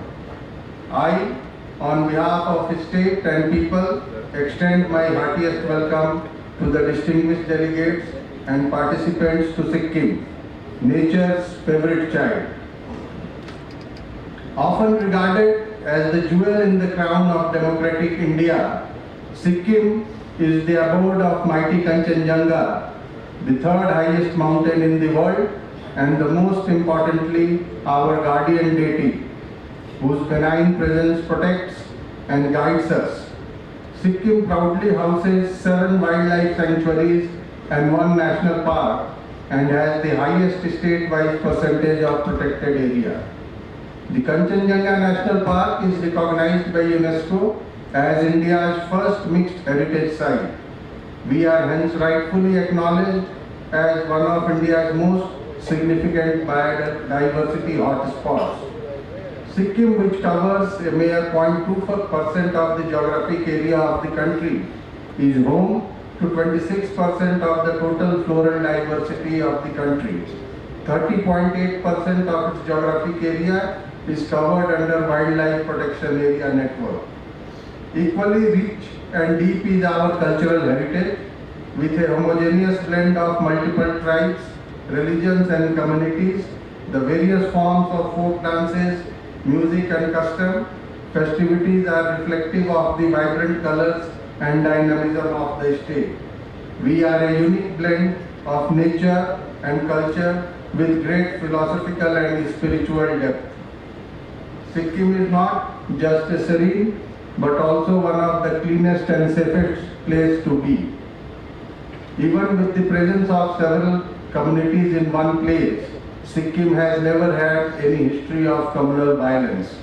I, on behalf of state and people, extend my heartiest welcome to the distinguished delegates and participants to Sikkim, nature's favorite child. Often regarded as the jewel in the crown of democratic India, Sikkim is the abode of mighty Kanchenjunga, the third highest mountain in the world, and the most importantly, our guardian deity, whose benign presence protects and guides us. Sikkim proudly houses 7 wildlife sanctuaries and 1 national park, and has the highest state-wide percentage of protected area. The Kanchenjunga National Park is recognized by UNESCO as India's first mixed heritage site. We are hence rightfully acknowledged as one of India's most significant biodiversity hotspots. Sikkim, which covers a mere 0.2% of the geographic area of the country, is home to 26% of the total floral diversity of the country. 30.8% of its geographic area is covered under Wildlife Protection Area Network. Equally rich and deep is our cultural heritage, with a homogeneous blend of multiple tribes, religions and communities The various forms of folk dances, music and custom, festivities are reflective of the vibrant colors and dynamism of the state. We are a unique blend of nature and culture with great philosophical and spiritual depth. Sikkim is not just a serene, but also one of the cleanest and safest place to be. Even with the presence of several communities in one place, Sikkim has never had any history of communal violence.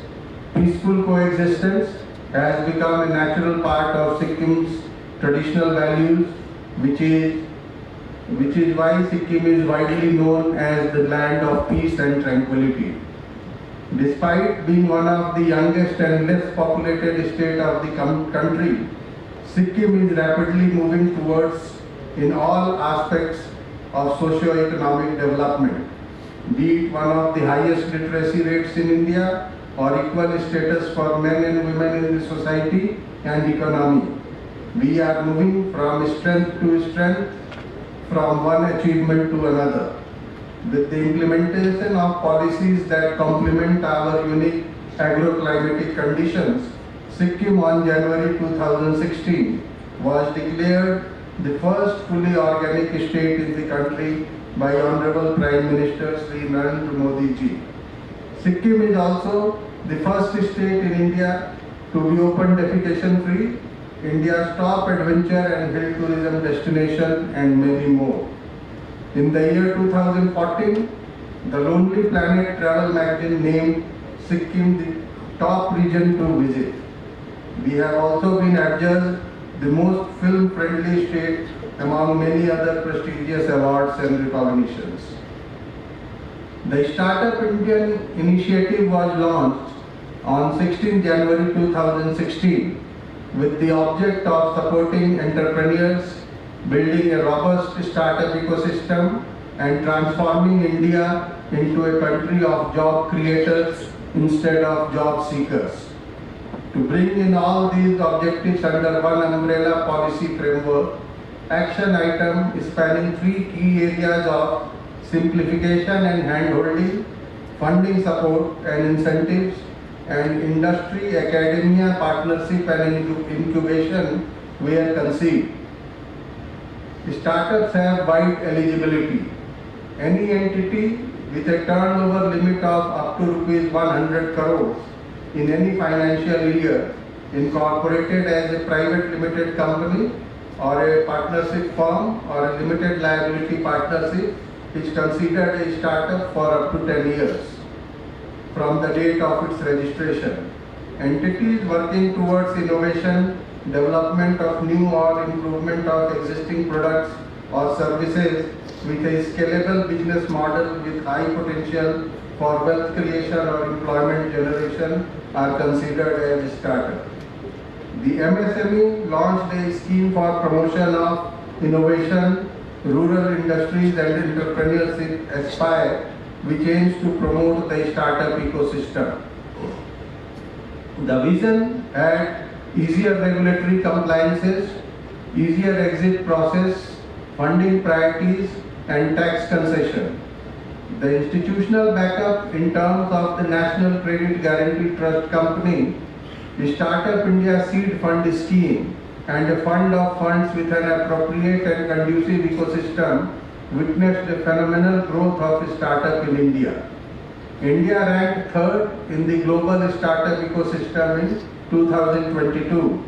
Peaceful coexistence has become a natural part of Sikkim's traditional values, which is why Sikkim is widely known as the land of peace and tranquility. Despite being one of the youngest and less populated state of the country, Sikkim is rapidly moving towards in all aspects of socio-economic development, be it one of the highest literacy rates in India or equal status for men and women in the society and economy. We are moving from strength to strength, from one achievement to another. With the implementation of policies that complement our unique agroclimatic conditions, Sikkim on January 2016 was declared the first fully organic state in the country by Honorable Prime Minister Sri Narendra Modi ji. Sikkim is also the first state in India to be open defecation free, India's top adventure and hill tourism destination, and many more. In the year 2014, the Lonely Planet travel magazine named Sikkim the top region to visit. We have also been adjudged the most film-friendly state among many other prestigious awards and recognitions. The Startup Indian initiative was launched on 16 January 2016 with the object of supporting entrepreneurs, building a robust startup ecosystem, and transforming India into a country of job creators instead of job seekers. To bring in all these objectives under one umbrella policy framework, action item spanning three key areas of simplification and handholding, funding support and incentives, and industry academia partnership and incubation were conceived. Startups have wide eligibility. Any entity with a turnover limit of up to Rs 100 crores in any financial year, incorporated as a private limited company or a partnership firm or a limited liability partnership, is considered a startup for up to 10 years from the date of its registration. Entities working towards innovation, development of new or improvement of existing products or services with a scalable business model with high potential for wealth creation or employment generation are considered as startup. The MSME launched a scheme for promotion of innovation, rural industries and entrepreneurship Aspire, which aims to promote the startup ecosystem. The vision had easier regulatory compliances, easier exit process, funding priorities, and tax concession. The institutional backup in terms of the National Credit Guarantee Trust Company, the Startup India Seed Fund Scheme, and a fund of funds with an appropriate and conducive ecosystem witnessed a phenomenal growth of startup in India. India ranked third in the global startup ecosystem in 2022.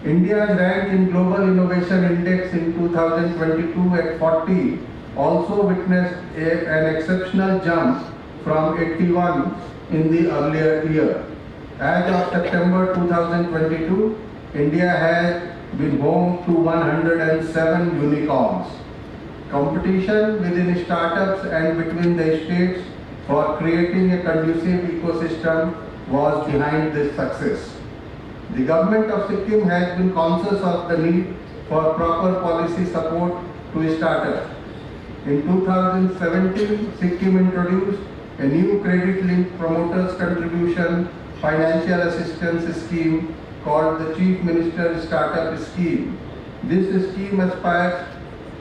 India's rank in Global Innovation Index in 2022 at 40 also witnessed an exceptional jump from 81 in the earlier year. As of September 2022, India has been home to 107 unicorns. Competition within startups and between the states for creating a conducive ecosystem was behind this success. The government of Sikkim has been conscious of the need for proper policy support to startups. In 2017, Sikkim introduced a new credit-linked promoters contribution financial assistance scheme called the Chief Minister Startup Scheme. This scheme aspires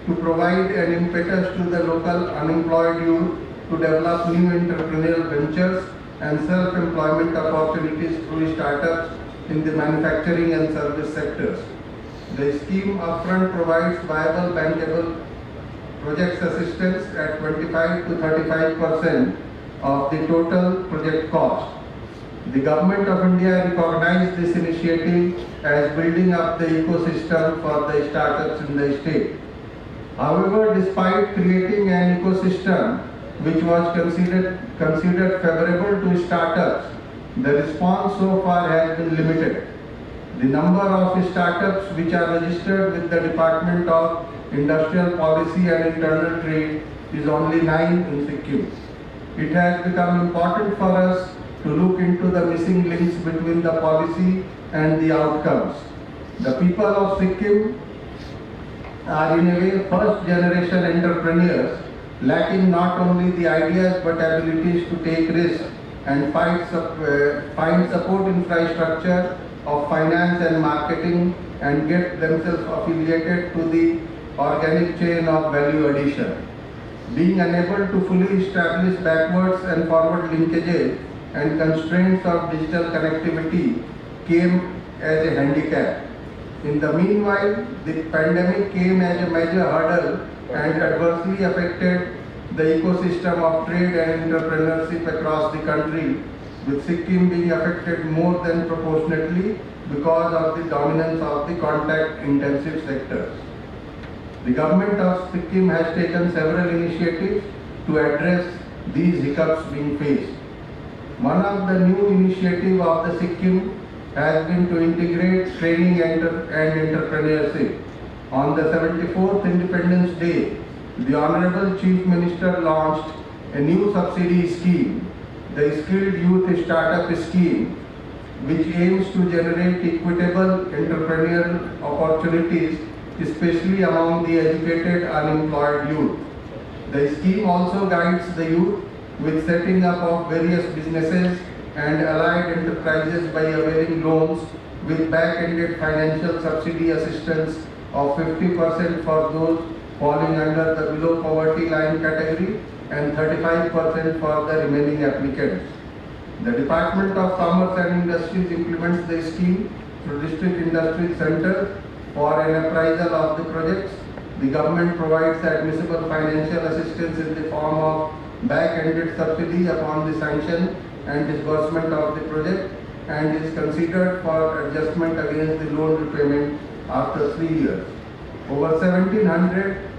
to provide an impetus to the local unemployed youth to develop new entrepreneurial ventures and self-employment opportunities through startups in the manufacturing and service sectors. The scheme upfront provides viable bankable project assistance at 25 to 35% of the total project cost. The Government of India recognized this initiative as building up the ecosystem for the startups in the state. However, despite creating an ecosystem which was considered favorable to startups, the response so far has been limited. The number of startups which are registered with the Department of Industrial Policy and Internal Trade is only 9 in Sikkim. It has become important for us to look into the missing links between the policy and the outcomes. The people of Sikkim are in a way first generation entrepreneurs, lacking not only the ideas but abilities to take risks and find support infrastructure of finance and marketing and get themselves affiliated to the organic chain of value addition. Being unable to fully establish backwards and forward linkages and constraints of digital connectivity came as a handicap. In the meanwhile, the pandemic came as a major hurdle and adversely affected the ecosystem of trade and entrepreneurship across the country, with Sikkim being affected more than proportionately because of the dominance of the contact-intensive sectors. The Government of Sikkim has taken several initiatives to address these hiccups being faced. One of the new initiatives of the Sikkim has been to integrate training and entrepreneurship. On the 74th Independence Day, the Honorable Chief Minister launched a new subsidy scheme, the Skilled Youth Startup Scheme, which aims to generate equitable entrepreneurial opportunities, especially among the educated unemployed youth. The scheme also guides the youth with setting up of various businesses and allied enterprises by availing loans with back-ended financial subsidy assistance of 50% for those falling under the below poverty line category and 35% for the remaining applicants. The Department of Commerce and Industries implements the scheme through District Industry Center for an appraisal of the projects. The government provides admissible financial assistance in the form of back-ended subsidy upon the sanction and disbursement of the project and is considered for adjustment against the loan repayment after 3 years. Over 1700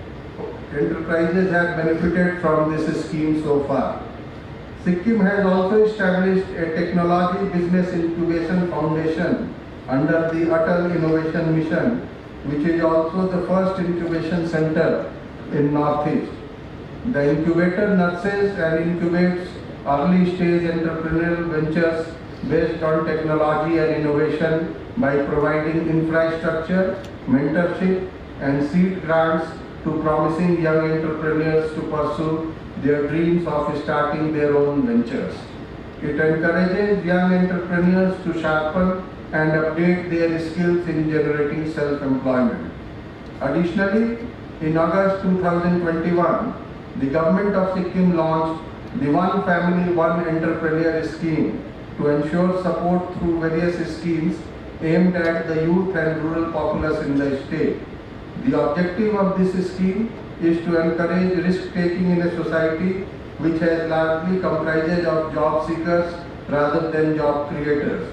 enterprises have benefited from this scheme so far. Sikkim has also established a technology business incubation foundation under the Atal Innovation Mission, which is also the first incubation center in Northeast. The incubator nurtures and incubates early stage entrepreneurial ventures based on technology and innovation by providing infrastructure, mentorship and seed grants to promising young entrepreneurs to pursue their dreams of starting their own ventures. It encourages young entrepreneurs to sharpen and update their skills in generating self-employment. Additionally, in August 2021, the Government of Sikkim launched the One Family, One Entrepreneur scheme to ensure support through various schemes aimed at the youth and rural populace in the state. The objective of this scheme is to encourage risk-taking in a society which has largely comprises of job seekers rather than job creators.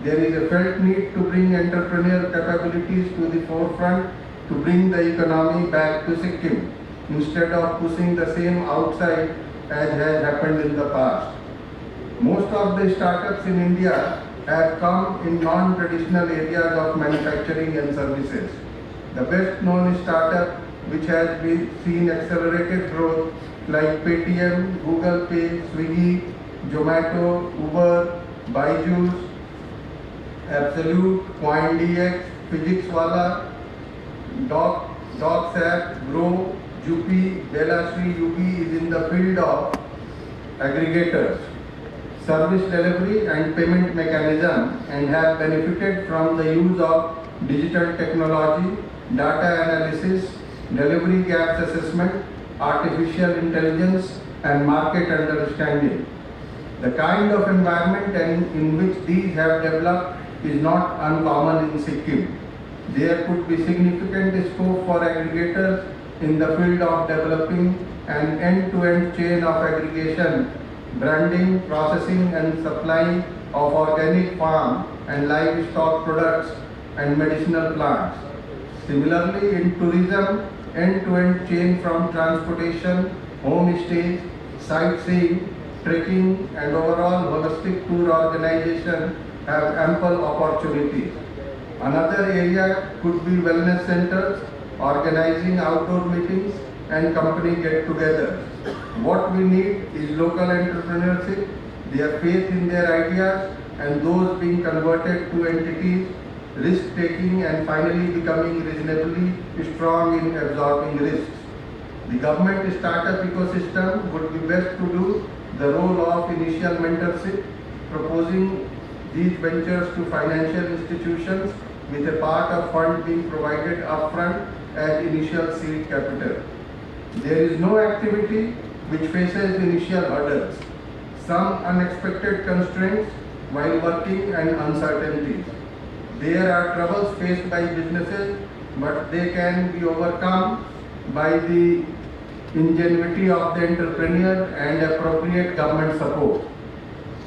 There is a felt need to bring entrepreneurial capabilities to the forefront to bring the economy back to Sikkim instead of pushing the same outside as has happened in the past. Most of the startups in India have come in non-traditional areas of manufacturing and services. The best known startup which has been seen accelerated growth like Paytm, Google Pay, Swiggy, Zomato, Uber, Byju's, Absolute, CoinDX, PhysicsWala, DocSapp, Grow, Jupi, Belashri UP is in the field of aggregators, service delivery and payment mechanism and have benefited from the use of digital technology, data analysis, delivery gaps assessment, artificial intelligence and market understanding. The kind of environment in which these have developed is not uncommon in Sikkim. There could be significant scope for aggregators in the field of developing an end-to-end chain of aggregation, branding, processing and supplying of organic farm and livestock products and medicinal plants. Similarly, in tourism, end-to-end chain from transportation, homestays, sightseeing, trekking and overall holistic tour organization have ample opportunities. Another area could be wellness centers, organizing outdoor meetings and company get-togethers. What we need is local entrepreneurship, their faith in their ideas and those being converted to entities, risk-taking and finally becoming reasonably strong in absorbing risks. The government startup ecosystem would be best to do the role of initial mentorship, proposing these ventures to financial institutions with a part of fund being provided upfront as initial seed capital. There is no activity which faces initial hurdles, some unexpected constraints while working and uncertainties. There are troubles faced by businesses, but they can be overcome by the ingenuity of the entrepreneur and appropriate government support.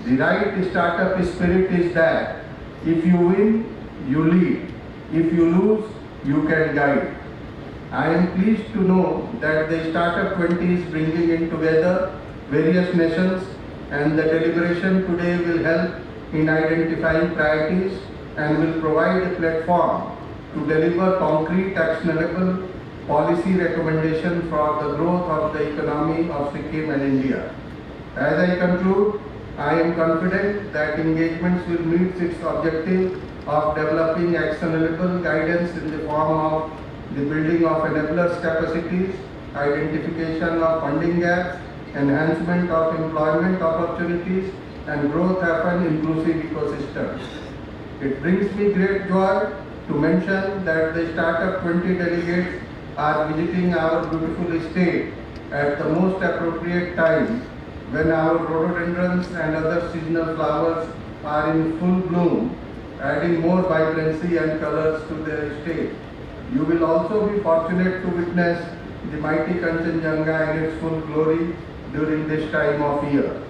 The right startup spirit is that if you win, you lead. If you lose, you can guide. I am pleased to know that the Startup20 is bringing in together various nations, and the deliberation today will help in identifying priorities and will provide a platform to deliver concrete actionable policy recommendation for the growth of the economy of Sikkim and India. As I conclude, I am confident that engagements will meet its objective of developing actionable guidance in the form of the building of enablers capacities, identification of funding gaps, enhancement of employment opportunities, and growth of an inclusive ecosystem. It brings me great joy to mention that the Startup20 delegates are visiting our beautiful state at the most appropriate time when our rhododendrons and other seasonal flowers are in full bloom, adding more vibrancy and colors to the state. You will also be fortunate to witness the mighty Kanchenjunga in its full glory during this time of year.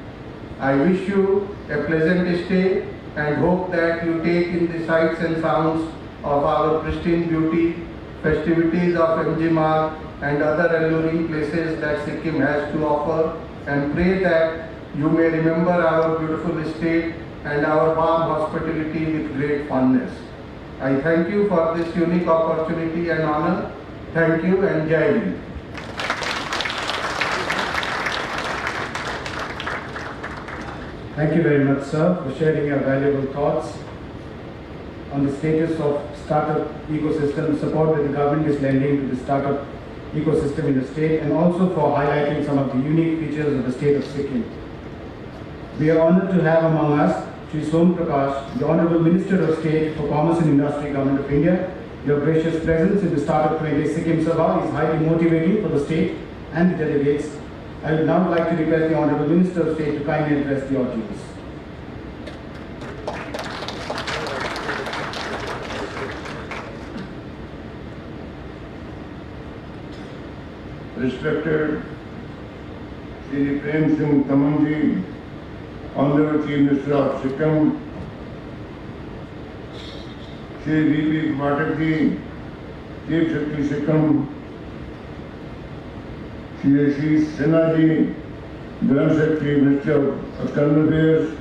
I wish you a pleasant stay and hope that you take in the sights and sounds of our pristine beauty, festivities of MG Marg and other alluring places that Sikkim has to offer, and pray that you may remember our beautiful state and our warm hospitality with great fondness. I thank you for this unique opportunity and honor. Thank you and Jai Hind. Thank you very much, sir, for sharing your valuable thoughts on the status of startup ecosystem, support that the government is lending to the startup ecosystem in the state, and also for highlighting some of the unique features of the state of Sikkim. We are honored to have among us Shri Som Prakash, the Honorable Minister of State for Commerce and Industry, Government of India. Your gracious presence in the Startup20 Sikkim Sabha is highly motivating for the state and the delegates. I would now like to request the Honorable Minister of State to kindly address the audience. Respected Shri Prem Singh Tamanji, Honorable Chief Minister of Sikkim, Shri V.P. Pathak, Chief Secretary Sikkim, Shri Ashish Sinha Ji, Joint Secretary, Minister of External Affairs,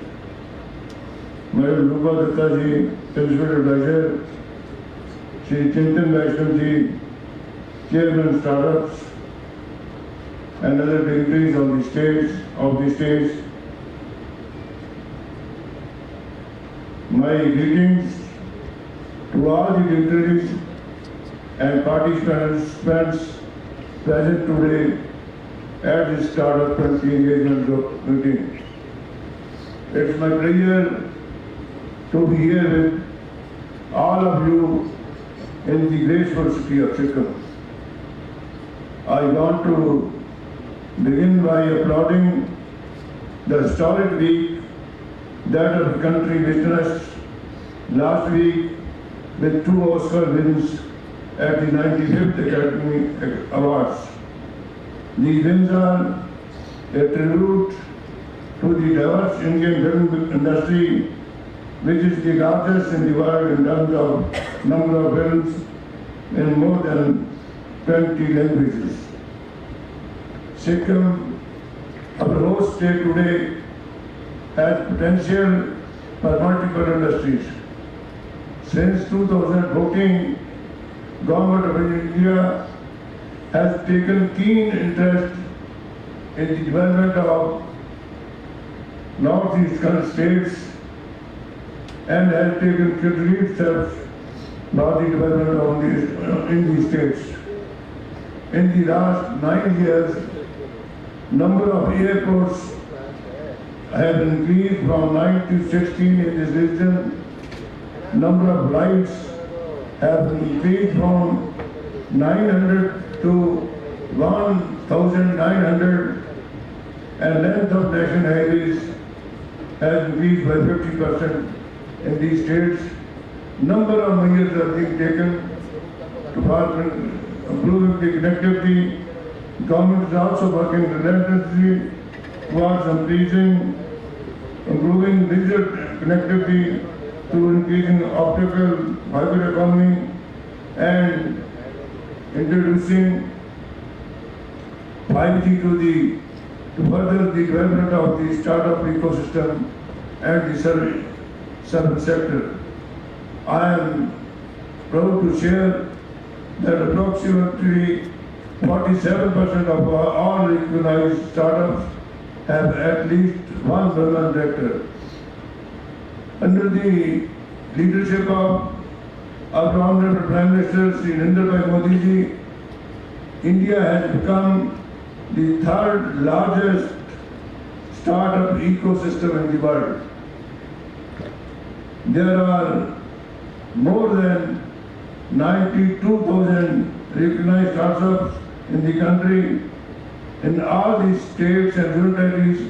Madam Rupa Datta Ji, Principal Advisor, Shri Chintan Bhawan Ji, Chairman Startups, and other dignitaries of the states. My greetings to all the dignitaries and participants present today at this Startup20 engagement group meeting. It's my pleasure to be here with all of you in the graceful city of Sikkim. I want to begin by applauding the historic week that our country witnessed last week with 2 Oscar wins at the 95th Academy Awards. These wins are a tribute to the diverse Indian film industry, which is the largest in the world in terms of number of films in more than 20 languages. Sikkim, our host state today, has potential for multiple industries. Since 2014, Government of India has taken keen interest in the development of northeastern states and has taken concrete steps for the development of in these states. In the last 9 years, number of airports have increased from 9 to 16 in this region. Number of flights have increased from 900 to 1,900, and length of national highways has increased by 50% in these states. Number of measures are being taken to improving the connectivity. Government is also working relentlessly towards improving digital connectivity through increasing optical fiber economy and introducing 5G to further the development of the startup ecosystem and the service sector. I am proud to share that approximately 47% of all recognized startups have at least one women director. Under the leadership of our Honorable Prime Minister Sri Narendra Modi ji, India has become the third largest startup ecosystem in the world. There are more than 92,000 recognized startups in the country. In all these states and union territories,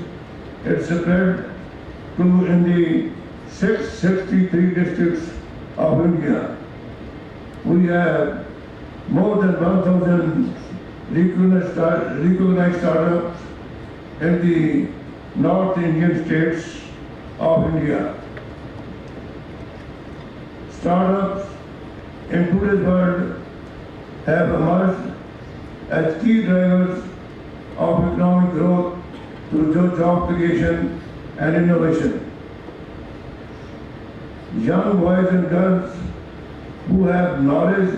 it's spread to in the 663 districts of India. We have more than 1,000 recognized startups in the North Indian states of India. Startups in today's world have emerged as key drivers of economic growth through job creation and innovation. Young boys and girls who have knowledge,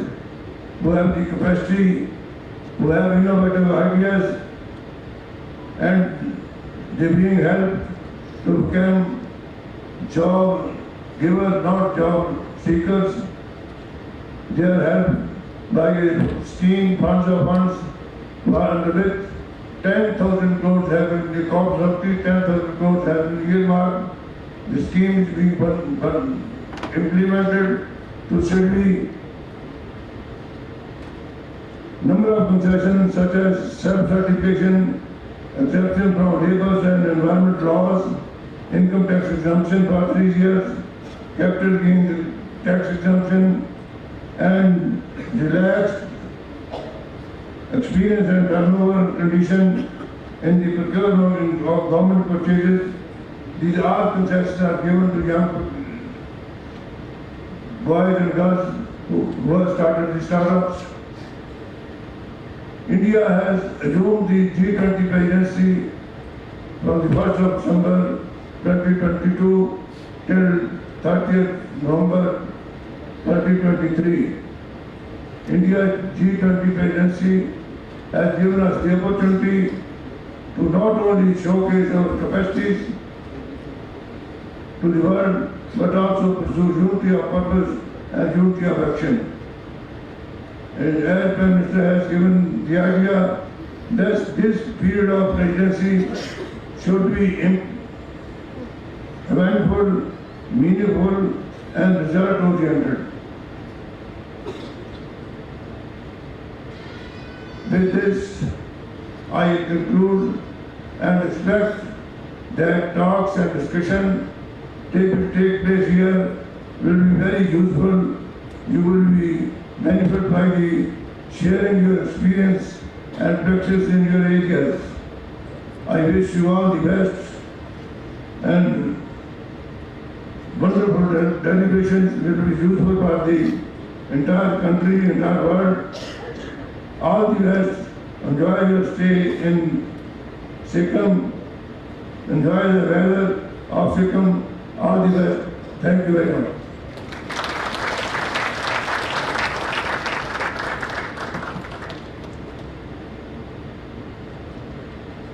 who have the capacity, who have innovative ideas, and they're being helped to become job givers, not job seekers. They are helped by a scheme, funds, under which 10,000 crores have been, the cost of 10,000 crores have been earmarked. The scheme is being implemented to steadily. Number of concessions such as self-certification, exemption from labor and environment laws, income tax exemption for 3 years, capital gains tax exemption, and relaxed experience and turnover condition in the procurement of government purchases. These all concessions are given to young boys and girls who have started the startups. India has assumed the G20 presidency from the 1st of December 2022 till 30th November 2023. India's G20 presidency has given us the opportunity to not only showcase our capacities to the world, but also pursue unity of purpose and unity of action. And as Prime Minister has given the idea that this period of presidency should be eventful, meaningful, and result-oriented. With this, I conclude and expect that talks and discussion take place here will be very useful. You will be benefited by the sharing your experience and practice in your areas. I wish you all the best and wonderful deliberations will be useful for the entire country, entire world. All the best. Enjoy your stay in Sikkim. Enjoy the weather of Sikkim. All the best. Thank you very much.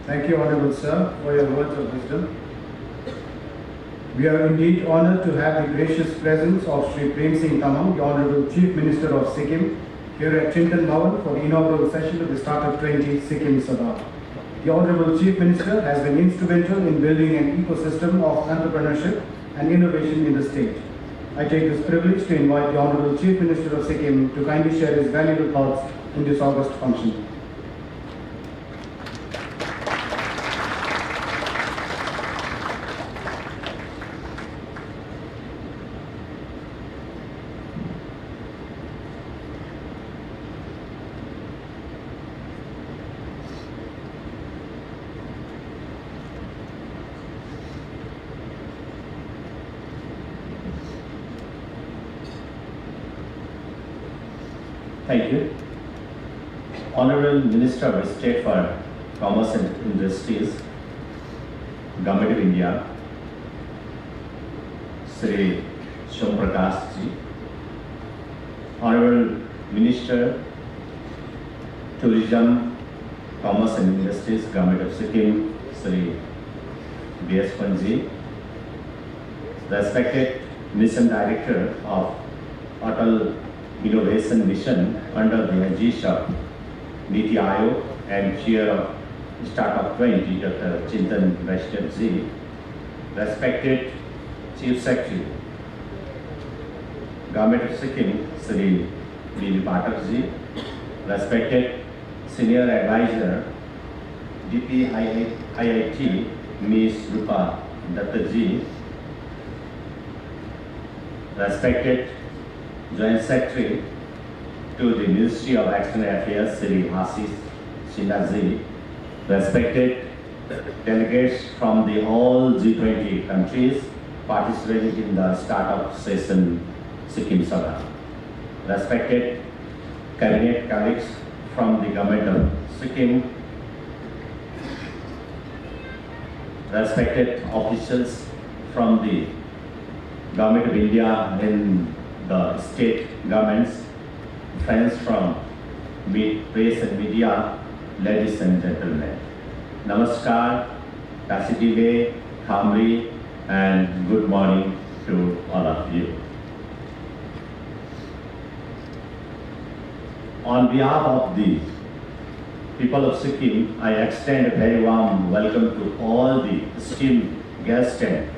Thank you, Honorable Sir, for your words of wisdom. We are indeed honored to have the gracious presence of Sri Prem Singh Tamang, the Honorable Chief Minister of Sikkim, here at Chintan Bhawan for the inaugural session of the Startup20 Sikkim Sabha. The Honorable Chief Minister has been instrumental in building an ecosystem of entrepreneurship and innovation in the state. I take this privilege to invite the Honorable Chief Minister of Sikkim to kindly share his valuable thoughts in this august function. Thank you. Honorable Minister of State for Commerce and Industries, Government of India, Sri Shom Prakash ji, Honorable Minister, Tourism, Commerce and Industries, Government of Sikkim, Sri B.S. Panji, respected Mission Director of Atal Innovation Mission under the aegis of Niti Aayog and Chair of Startup20, Dr. Chintan Bhawan ji, respected Chief Secretary, Government of Sikkim, Sri B. Pathak ji, respected Senior Advisor, DPIIT, Ms. Rupa Datta ji, respected Joint Secretary to the Ministry of External Affairs, Sri Ashish Sinha ji, respected delegates from the all G20 countries participating in the startup session Sikkim Sabha, respected cabinet colleagues from the government of Sikkim, respected officials from the government of India and the state governments, friends from press and media, ladies and gentlemen. Namaskar, Kasitile, Khamri, and good morning to all of you. On behalf of the people of Sikkim, I extend a very warm welcome to all the esteemed guests and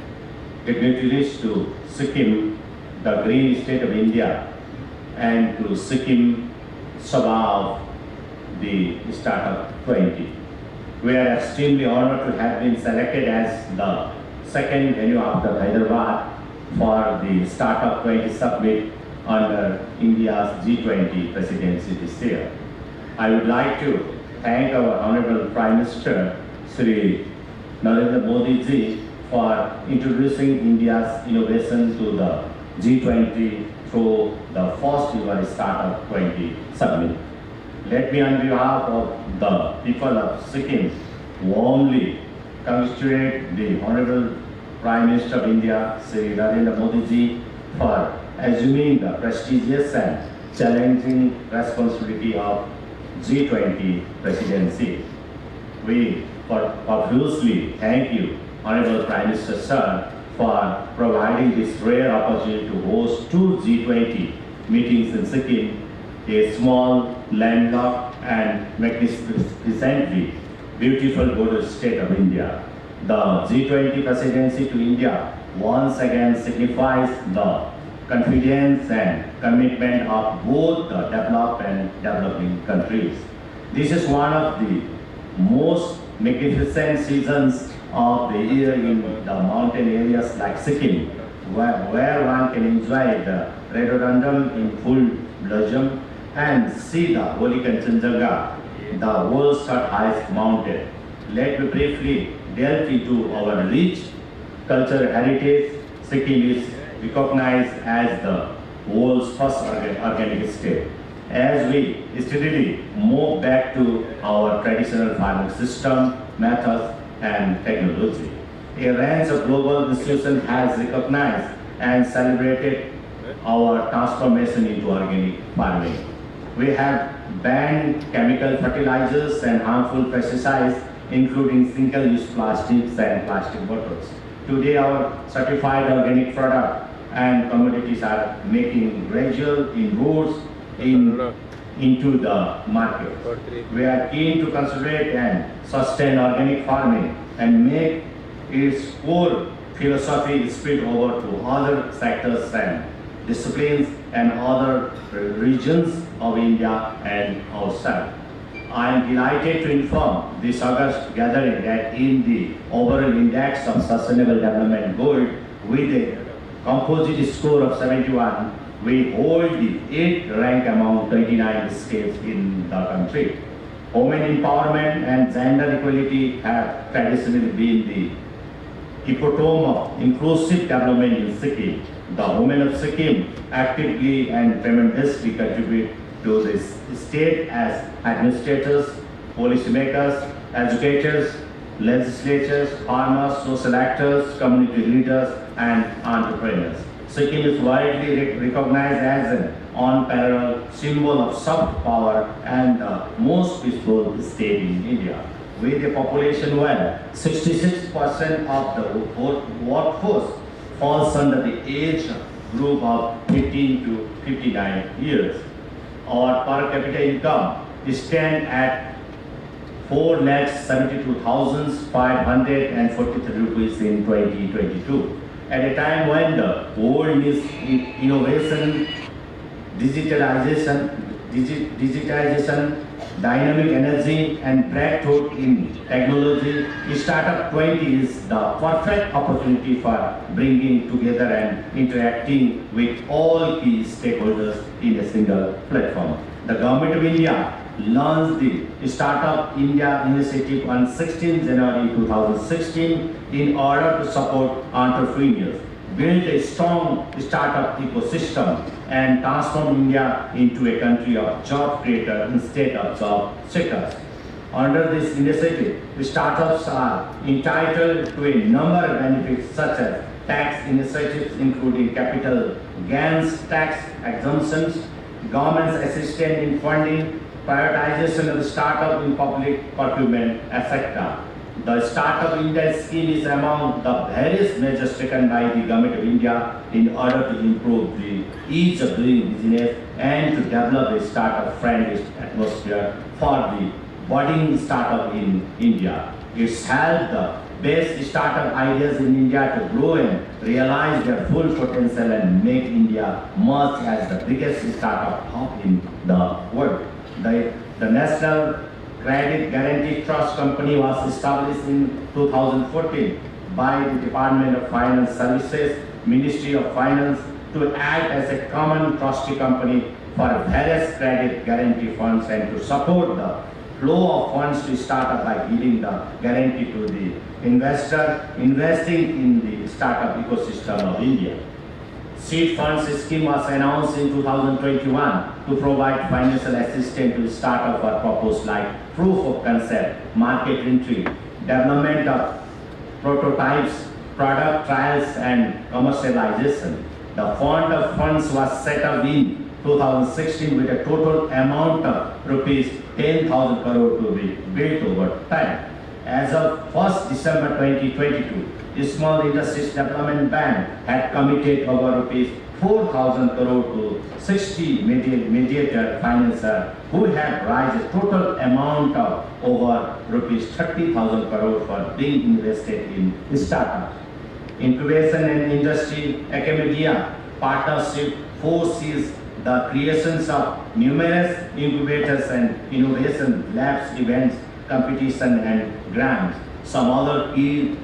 dignitaries to Sikkim, the green state of India, and to Sikkim Sabha of the Startup20. We are extremely honored to have been selected as the second venue after Hyderabad for the Startup20 Summit under India's G20 presidency this year. I would like to thank our Honorable Prime Minister, Sri Narendra Modi ji, for introducing India's innovation to the G20 through the first ever Startup20 Summit. Let me, on behalf of the people of Sikkim, warmly congratulate the Honorable Prime Minister of India, Sri Narendra Modi ji, for assuming the prestigious and challenging responsibility of G20 presidency. We profusely thank you, Honorable Prime Minister Sir, for providing this rare opportunity to host two G20 meetings in Sikkim, a small, landlocked and magnificently beautiful border state of India. The G20 presidency to India once again signifies the confidence and commitment of both the developed and developing countries. This is one of the most magnificent seasons of the year in the mountain areas like Sikkim, where one can enjoy the rhododendron in full blossom and see the holy Kanchenjunga, the world's third highest mountain. Let me briefly delve into our rich cultural heritage. Sikkim is recognized as the world's first organic state. As we steadily move back to our traditional farming system, methods, and technology, a range of global institutions has recognized and celebrated our transformation into organic farming. We have banned chemical fertilizers and harmful pesticides, including single-use plastics and plastic bottles. Today, our certified organic product and commodities are making gradual inroads into the market. We are keen to conserve and sustain organic farming and make its core philosophy spread over to other sectors and disciplines and other regions of India and outside. I am delighted to inform this August gathering that in the overall index of sustainable development goal with a composite score of 71, we hold the 8th rank among 29 states in the country. Women empowerment and gender equality have traditionally been the epitome of inclusive development in Sikkim. The women of Sikkim actively and tremendously contribute to this state as administrators, policymakers, educators, legislators, farmers, social actors, community leaders, and entrepreneurs. Sikkim is widely recognized as an unparalleled symbol of soft power and the most peaceful state in India. With a population where 66% of the workforce falls under the age group of 15 to 59 years. Our per capita income stands at 4,72,543 rupees in 2022. At a time when the world needs innovation, digitalization, dynamic energy, and breakthrough in technology, Startup20 is the perfect opportunity for bringing together and interacting with all key stakeholders in a single platform. The Government of India launched the Startup India initiative on 16 January 2016 in order to support entrepreneurs, build a strong startup ecosystem, and transform India into a country of job creators instead of job seekers. Under this initiative, startups are entitled to a number of benefits such as tax initiatives including capital gains tax exemptions, government's assistance in funding, prioritization of the startup in public procurement, etc. The Startup India scheme is among the various measures taken by the Government of India in order to improve the ease of doing business and to develop a startup-friendly atmosphere for the budding startup in India. It's helped the best startup ideas in India to grow and realize their full potential and make India emerge as the biggest startup hub in the world. The National Credit Guarantee Trust Company was established in 2014 by the Department of Finance Services, Ministry of Finance, to act as a common trustee company for various credit guarantee funds and to support the flow of funds to startup by giving the guarantee to the investor investing in the startup ecosystem of India. Seed funds scheme was announced in 2021 to provide financial assistance to startup for purposes like proof of concept, market entry, development of prototypes, product trials, and commercialization. The fund of funds was set up in 2016 with a total amount of rupees 10,000 crore to be built over time. As of 1st December 2022, the Small Industries Development Bank had committed over rupees 4,000 crore to 60 mediator financiers who have raised a total amount of over rupees 30,000 crore for being invested in startups. Incubation and industry academia partnership foresees the creations of numerous incubators and innovation labs events competition and grants. Some other keys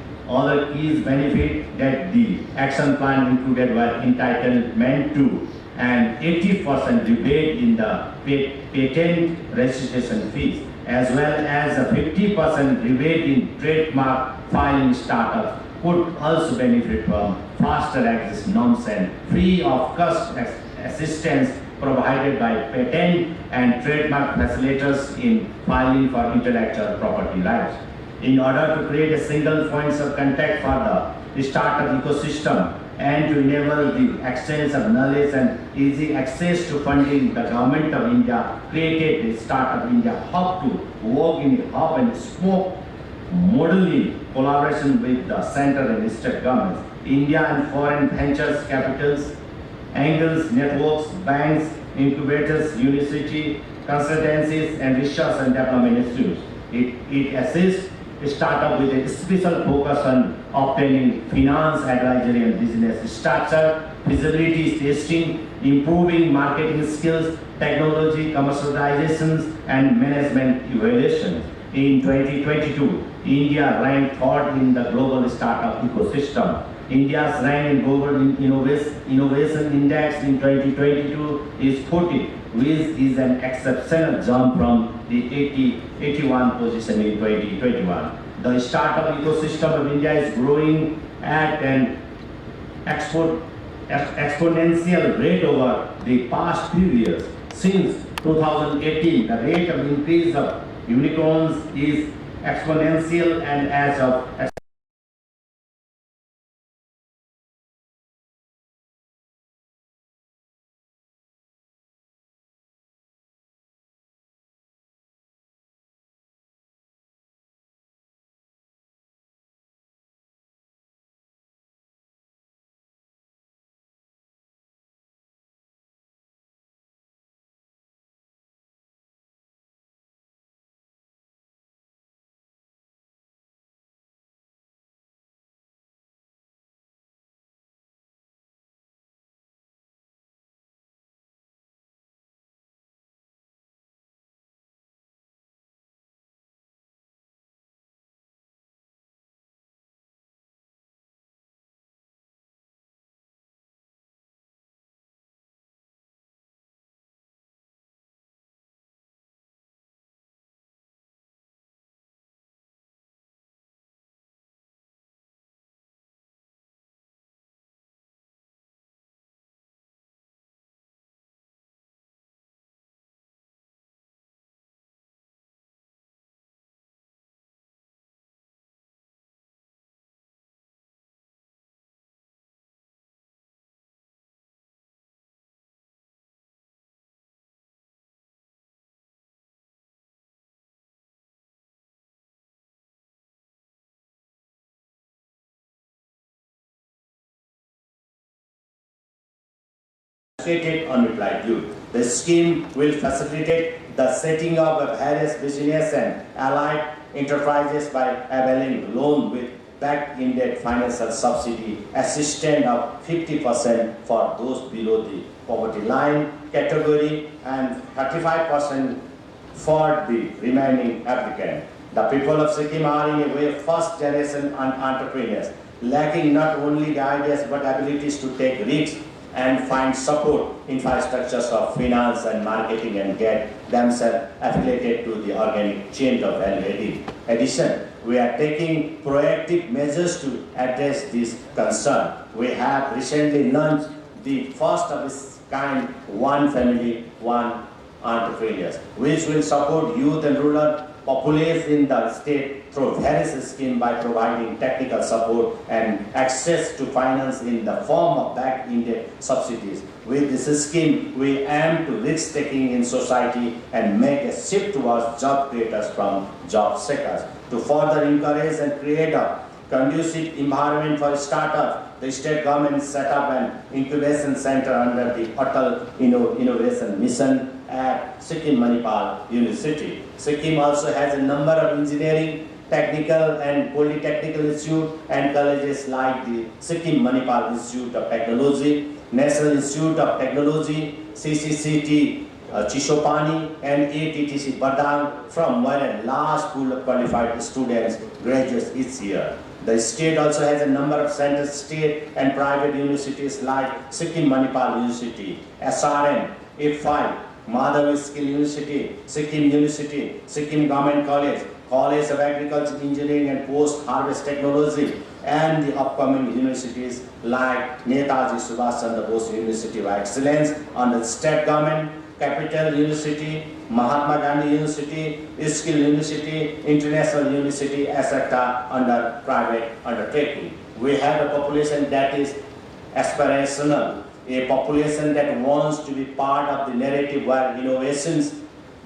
benefit that the action plan included were entitlement to an 80% rebate in the patent registration fees, as well as a 50% rebate in trademark filing. Startups could also benefit from faster access norms and free of cost assistance provided by patent and trademark facilitators in filing for intellectual property rights. In order to create a single point of contact for the startup ecosystem and to enable the exchange of knowledge and easy access to funding, the Government of India created the Startup India Hub to work in a hub and spoke model in collaboration with the central and state governments, India and foreign ventures capitals, angles, networks, banks, incubators, university, consultancies, and research and development institutes. It assists startup with a special focus on obtaining finance, advisory, and business structure, feasibility testing, improving marketing skills, technology, commercializations, and management evaluations. In 2022, India ranked third in the global startup ecosystem. India's rank in Global Innovation Index in 2022 is 40, which is an exceptional jump from the 81 position in 2021. The startup ecosystem of India is growing at an exponential rate over the past few years. Since 2018, the rate of increase of unicorns is exponential, and as of stated on reply due. The scheme will facilitate the setting up of various business and allied enterprises by availing loan with back-ended financial subsidy assistance of 50% for those below the poverty line category and 35% for the remaining applicant. The people of Sikkim are in a way first generation entrepreneurs, lacking not only the ideas but abilities to take risks and find support infrastructures of finance and marketing and get themselves affiliated to the organic chain of value addition. We are taking proactive measures to address this concern. We have recently launched the first of its kind One Family, One Entrepreneurs, which will support youth and rural populace in the state through various schemes by providing technical support and access to finance in the form of back-ended subsidies. With this scheme, we aim to risk-taking in society and make a shift towards job creators from job seekers. To further encourage and create a conducive environment for startups, the state government set up an incubation center under the Atal Innovation Mission at Sikkim Manipal University. Sikkim also has a number of engineering, technical and polytechnical institutes and colleges like the Sikkim Manipal Institute of Technology, National Institute of Technology, CCCT, Chishopani and ATTC Badang from where a large pool of qualified students graduates each year. The state also has a number of central state and private universities like Sikkim Manipal University, SRM, F5, Madhavi Skill University, Sikkim Government College, College of Agriculture, Engineering and Post-Harvest Technology, and the upcoming universities like Netaji Subhash Chandra Bose University of Excellence under the state government, Capital University, Mahatma Gandhi University, Skill University, International University, etc. under private undertaking. We have a population that is aspirational, a population that wants to be part of the narrative where innovations,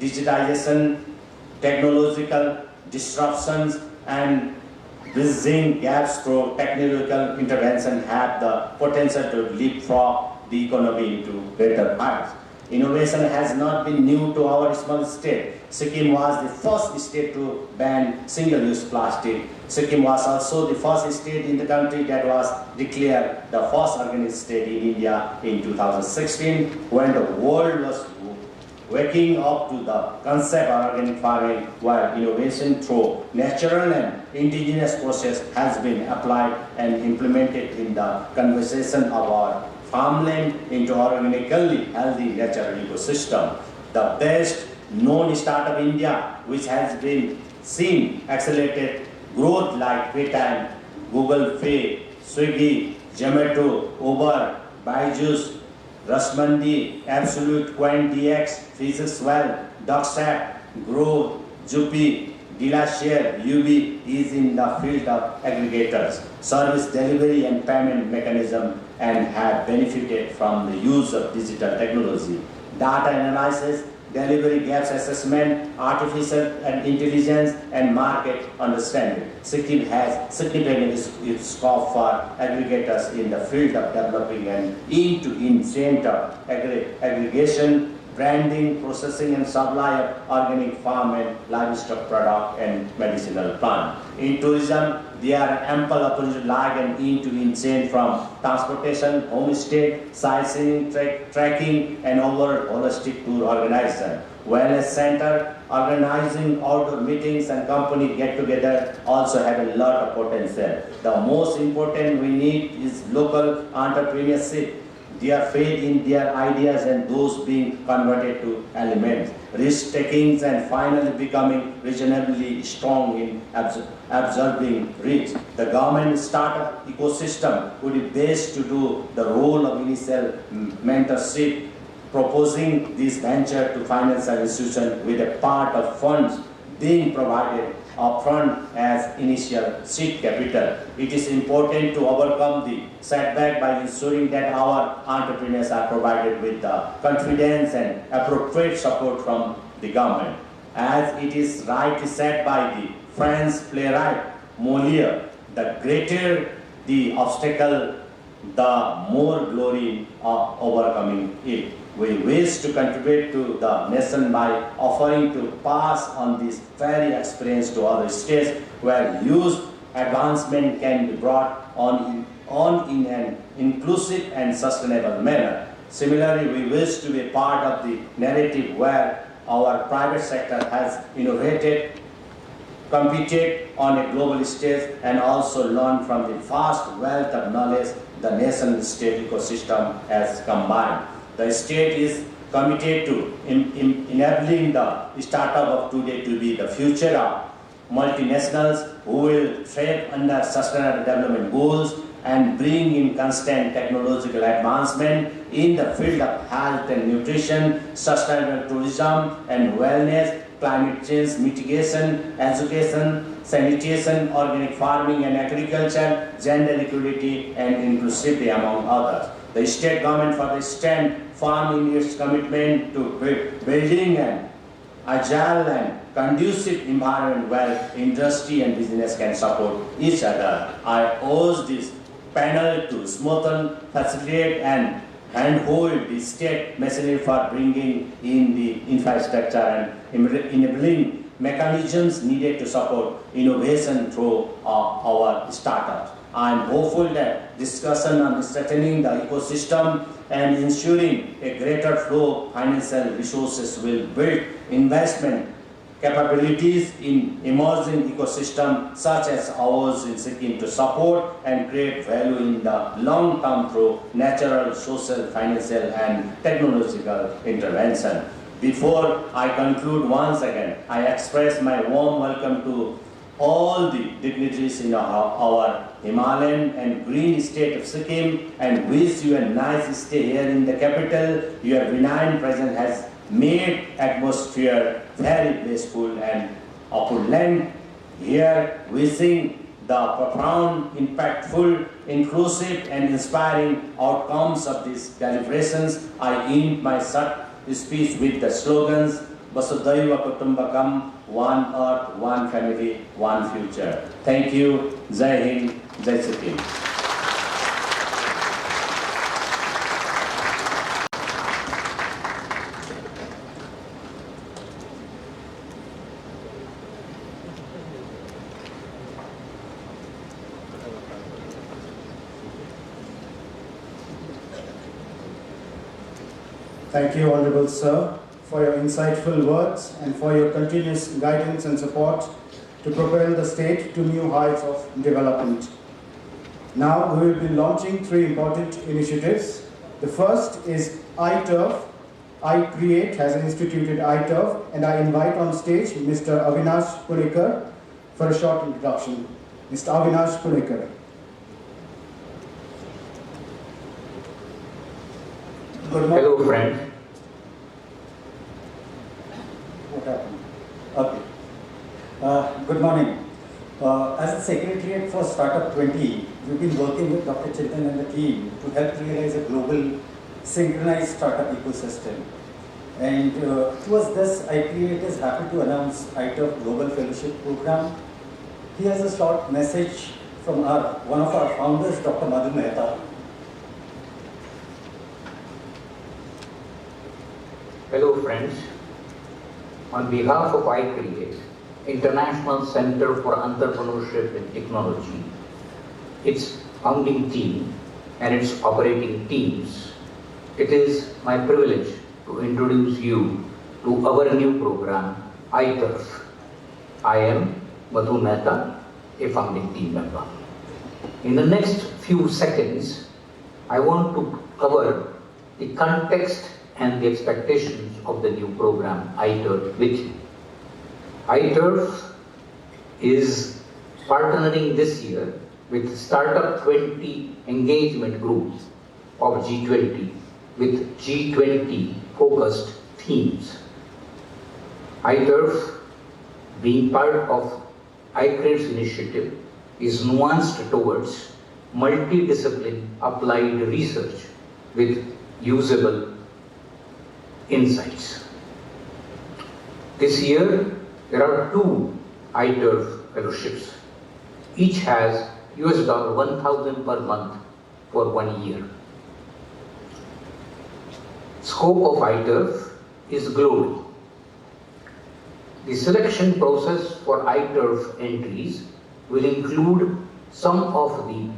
digitization, technological disruptions and bridging gaps through technological intervention have the potential to leapfrog the economy into better heights. Innovation has not been new to our small state. Sikkim was the first state to ban single-use plastic. Sikkim was also the first state in the country that was declared the first organic state in India in 2016, when the world was waking up to the concept of organic farming, where innovation through natural and indigenous process has been applied and implemented in the conservation of our farmland into organically healthy natural ecosystem. The best known startup India, which has been seen accelerated growth like Paytm, Google Pay, Swiggy, Zomato, Uber, Byju's, Rasmandi, Absolute, Coin DX, Physicswell, DocSap, Grow, Jupi, DilaShare, UB is in the field of aggregators, service delivery and payment mechanism, and have benefited from the use of digital technology, data analysis, delivery gaps assessment, artificial intelligence, and market understanding. Sikkim has significant scope for aggregators in the field of developing an end-to-end chain of aggregation, branding, processing, and supply of organic farm and livestock product and medicinal plant. In tourism, there are ample opportunities like an end-to-end chain from transportation, homestay, sightseeing, trekking, and overall holistic tour organization. Wellness center, organizing outdoor meetings and company get-together also have a lot of potential. The most important we need is local entrepreneurship, their faith in their ideas and those being converted to elements, risk-takings, and finally becoming reasonably strong in absorbing risks. The government startup ecosystem would be best to do the role of initial mentorship, proposing this venture to financial institutions with a part of funds being provided upfront as initial seed capital. It is important to overcome the setback by ensuring that our entrepreneurs are provided with the confidence and appropriate support from the government. As it is rightly said by the French playwright Molière, the greater the obstacle, the more glory of overcoming it. We wish to contribute to the nation by offering to pass on this very experience to other states where youth advancement can be brought on in an inclusive and sustainable manner. Similarly, we wish to be part of the narrative where our private sector has innovated, competed on a global stage, and also learned from the vast wealth of knowledge the nation-state ecosystem has combined. The state is committed to enabling the startup of today to be the future of multinationals who will thrive under sustainable development goals and bring in constant technological advancement in the field of health and nutrition, sustainable tourism and wellness, climate change mitigation, education, sanitation, organic farming and agriculture, gender equality and inclusivity, among others. The state government for the stand firm in its commitment to building an agile and conducive environment where industry and business can support each other. I urge this panel to smoothen, facilitate and handhold the state machinery for bringing in the infrastructure and enabling mechanisms needed to support innovation through our startups. I am hopeful that discussion on strengthening the ecosystem and ensuring a greater flow of financial resources will build investment capabilities in emerging ecosystems such as ours in Sikkim to support and create value in the long term through natural, social, financial and technological intervention. Before I conclude once again, I express my warm welcome to all the dignitaries in our Himalayan and green state of Sikkim and wish you a nice stay here in the capital. Your benign presence has made atmosphere very blissful and opulent here, wishing the profound, impactful, inclusive and inspiring outcomes of these deliberations. I end my short speech with the slogans Vasudhaiva Kutumbakam, one earth, one family, one future. Thank you. Jai Hind, Jai Sikkim. Thank you, Honorable Sir, for your insightful words and for your continuous guidance and support to propel the state to new heights of development. Now we will be launching 3 important initiatives. The first is iTurf. iCreate has instituted iTurf, and I invite on stage Mr. Avinash Punekar for a short introduction. Mr. Avinash Punekar. Hello, friends. What happened? Okay. Good morning. As a secretariat for Startup20, we've been working with Dr. Chintan and the team to help realize a global synchronized startup ecosystem. And towards this, iCreate is happy to announce iTurf Global Fellowship Program. Here's a short message from one of our founders, Dr. Madhu Mehta. Hello, friends. On behalf of iCreate, International Center for Entrepreneurship and Technology, its founding team and its operating teams, it is my privilege to introduce you to our new program, iTurf. I am Madhu Mehta, a founding team member. In the next few seconds, I want to cover the context and the expectations of the new program, iTurf, with you. iTurf is partnering this year with Startup20 engagement groups of G20 with G20 focused themes. iTurf, being part of iCreate's initiative, is nuanced towards multidiscipline applied research with usable insights. This year, there are 2 iTurf fellowships. Each has $1,000 per month for 1 year. Scope of iTurf is global. The selection process for iTurf entries will include some of the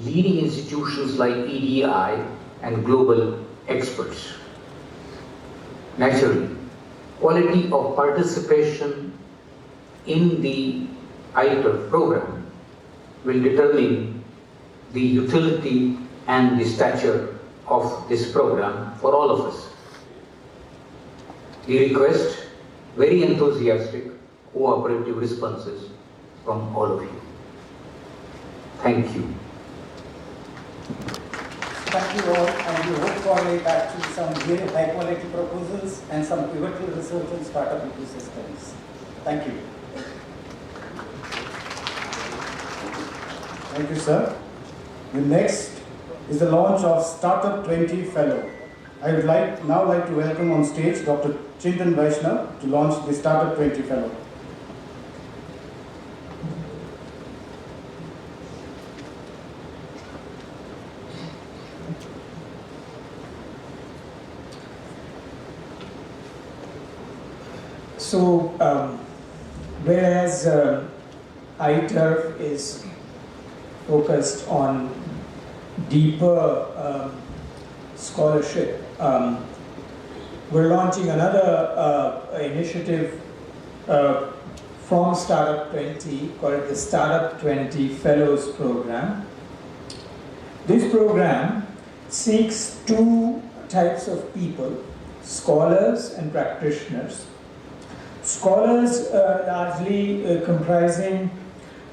leading institutions like EDI and global experts. Naturally, quality of participation in the iTurf program will determine the utility and the stature of this program for all of us. We request very enthusiastic, cooperative responses from all of you. Thank you. Thank you all, and we hope for actually some very high quality proposals and some pivotal research on startup ecosystems. Thank you. Thank you, sir. The next is the launch of Startup20 Fellow. I would now like to welcome on stage Dr. Chintan Bhawan to launch the Startup20 Fellow. So, whereas iTurf is focused on deeper scholarship. We're launching another initiative from Startup20 called the Startup20 Fellows Program. This program seeks two types of people, scholars and practitioners. Scholars largely comprising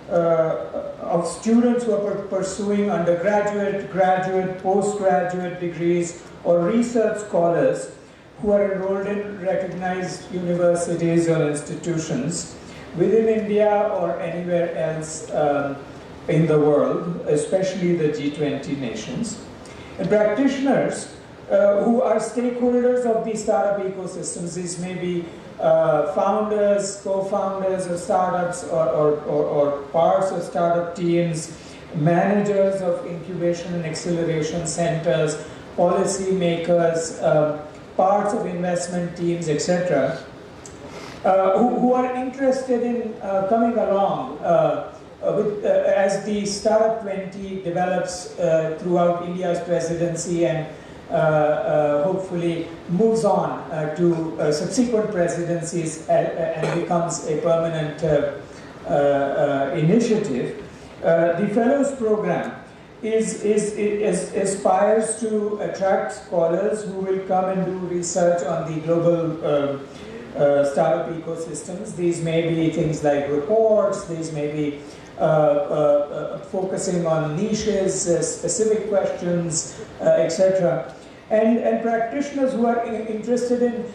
of students who are pursuing undergraduate, graduate, postgraduate degrees, or research scholars who are enrolled in recognized universities or institutions within India or anywhere else in the world, especially the G20 nations. And practitioners who are stakeholders of the startup ecosystems. These may be founders, co-founders of startups or parts of startup teams, managers of incubation and acceleration centers, policy makers, parts of investment teams, etc., who are interested in coming along as the Startup20 develops throughout India's presidency and hopefully moves on to subsequent presidencies and becomes a permanent initiative. The Fellows Program aspires to attract scholars who will come and do research on the global startup ecosystems. These may be things like reports, these may be focusing on niches, specific questions, etc. And practitioners who are interested in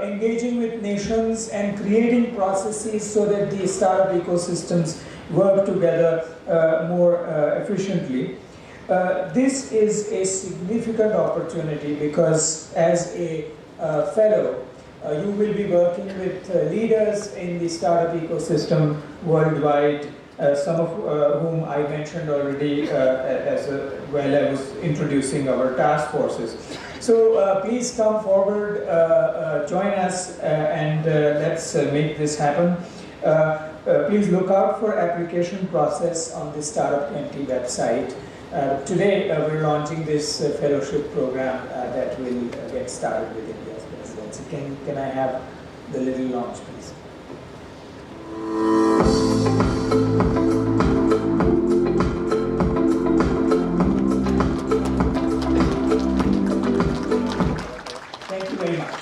engaging with nations and creating processes so that the startup ecosystems work together more efficiently. This is a significant opportunity because as a fellow, you will be working with leaders in the startup ecosystem worldwide, some of whom I mentioned already while I was introducing our task forces. So please come forward, join us, and let's make this happen. Please look out for application process on the Startup20 website. Today we're launching this fellowship program that will get started with India's presidency. Can I have the little launch, please? Thank you very much.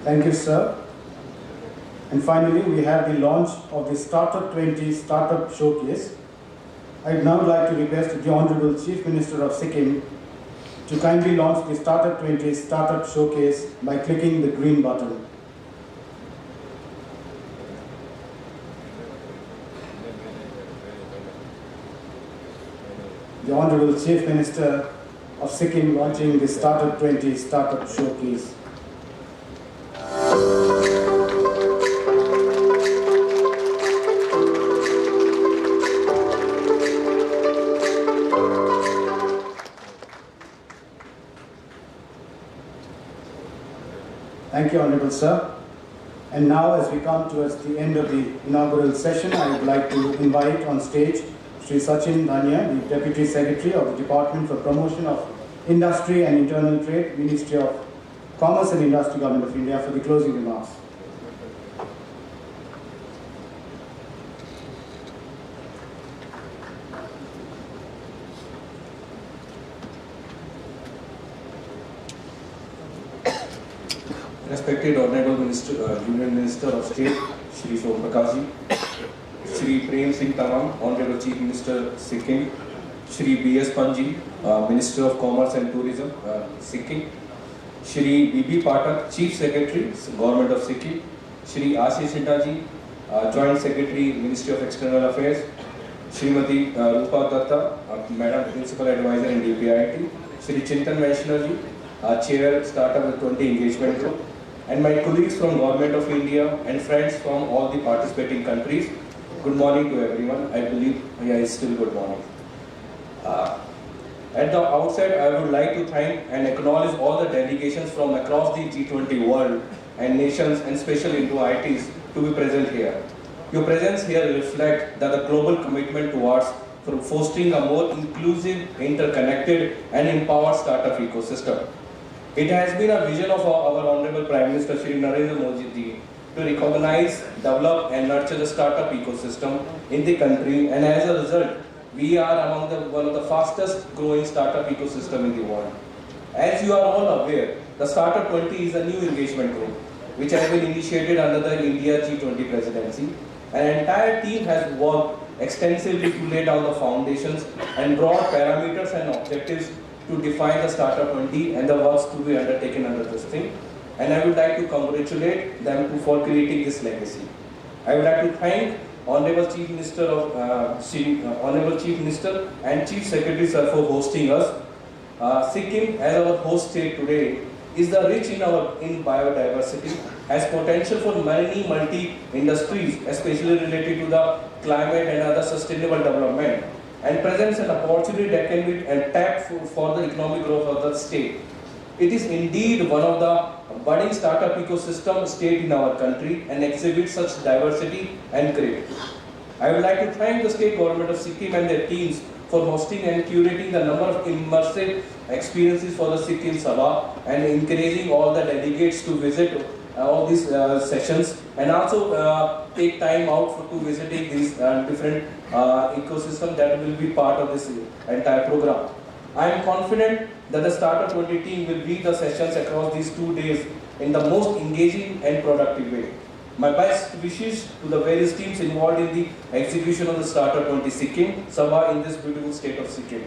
Thank you, sir. And finally, we have the launch of the Startup20 Startup Showcase. I'd now like to request the Honorable Chief Minister of Sikkim to kindly launch the Startup20 Startup Showcase by clicking the green button. The Honorable Chief Minister of Sikkim launching the Startup20 Startup Showcase. Thank you, Honorable Sir. And now, as we come towards the end of the inaugural session, I would like to invite on stage Sri Chintan Bhawan, the Deputy Secretary of the Department for Promotion of Industry and Internal Trade, Ministry of Commerce and Industry, Government of India, for the closing remarks. Respected Honorable Minister, Union Minister of State, Shri Som Prakash ji, Shri Prem Singh Tamang, Honorable Chief Minister Sikkim, Shri B.S. Panji, Minister of Commerce and Tourism, Sikkim, Shri B.B. Pathak, Chief Secretary, Government of Sikkim, Shri Ashish Sinha ji, Joint Secretary, Ministry of External Affairs, Srimati Rupa Datta, Madam Principal Advisor in DPIIT, Shri Chintan Bhawan ji, Chair Startup20 Engagement Group, and my colleagues from Government of India and friends from all the participating countries. Good morning to everyone. I believe it's still good morning. At the outset, I would like to thank and acknowledge all the delegations from across the G20 world and nations, and especially into ITs, to be present here. Your presence here reflects that the global commitment towards fostering a more inclusive, interconnected and empowered startup ecosystem. It has been a vision of our Honorable Prime Minister Shri Narendra Modi ji to recognize, develop and nurture the startup ecosystem in the country, and as a result, we are among one of the fastest growing startup ecosystem in the world. As you are all aware, the Startup20 is a new engagement group which has been initiated under the India G20 presidency. An entire team has worked extensively to lay down the foundations and broad parameters and objectives to define the Startup20 and the works to be undertaken under this thing. And I would like to congratulate them for creating this legacy. I would like to thank Honorable Chief Minister and Chief Secretary sir for hosting us. Sikkim, as our host state today, is the rich in biodiversity, has potential for many multi-industries, especially related to the climate and other sustainable development, and presents an opportunity that can be tapped for the economic growth of the state. It is indeed one of the budding startup ecosystem state in our country and exhibits such diversity and great. I would like to thank the state government of Sikkim and their teams for hosting and curating the number of immersive experiences for the Sikkim Sabha and encouraging all the delegates to visit all these sessions, and also take time out to visiting these different ecosystems that will be part of this entire program. I am confident that the Startup20 team will lead the sessions across these 2 days in the most engaging and productive way. My best wishes to the various teams involved in the execution of the Startup20 Sikkim Sabha in this beautiful state of Sikkim.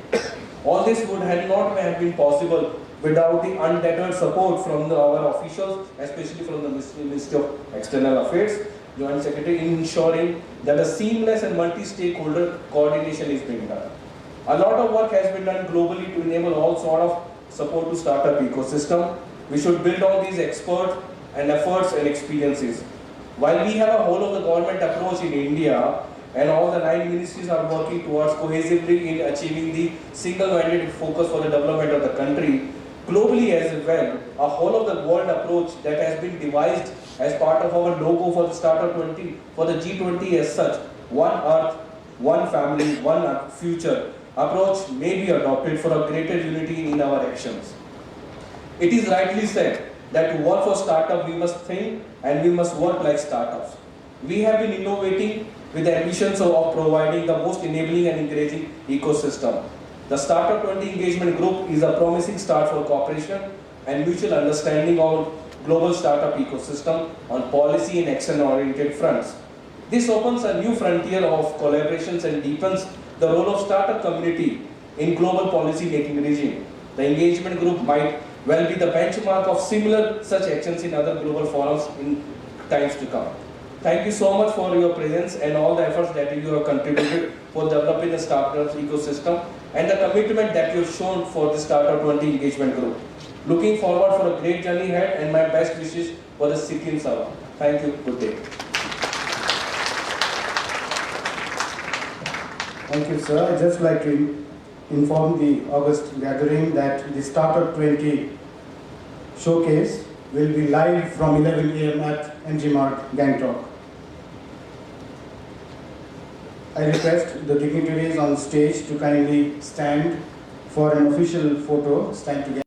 All this would not have been possible without the undeterred support from our officials, especially from the Ministry of External Affairs, Joint Secretary, in ensuring that a seamless and multi-stakeholder coordination is being done. A lot of work has been done globally to enable all sort of support to startup ecosystem. We should build on these experts and efforts and experiences. While we have a whole of the government approach in India, and all the 9 ministries are working towards cohesively in achieving the single-minded focus for the development of the country, globally as well, a whole of the world approach that has been devised as part of our logo for the Startup20, for the G20 as such, one earth, one family, one future approach may be adopted for a greater unity in our actions. It is rightly said that to work for startup we must think and we must work like startups. We have been innovating with the ambitions of providing the most enabling and encouraging ecosystem. The Startup20 Engagement Group is a promising start for cooperation and mutual understanding of global startup ecosystem on policy and action-oriented fronts. This opens a new frontier of collaborations and deepens the role of startup community in global policy-making regime. The engagement group might well be the benchmark of similar such actions in other global forums in times to come. Thank you so much for your presence and all the efforts that you have contributed for developing the startup ecosystem and the commitment that you have shown for the Startup20 engagement group. Looking forward for a great journey ahead and my best wishes for the Sikkim Sabha. Thank you. Good day. Thank you, sir. I'd just like to inform the August gathering that the Startup20 showcase will be live from 11 AM at MG Mart, Gangtok. I request the dignitaries on stage to kindly stand for an official photo, stand together.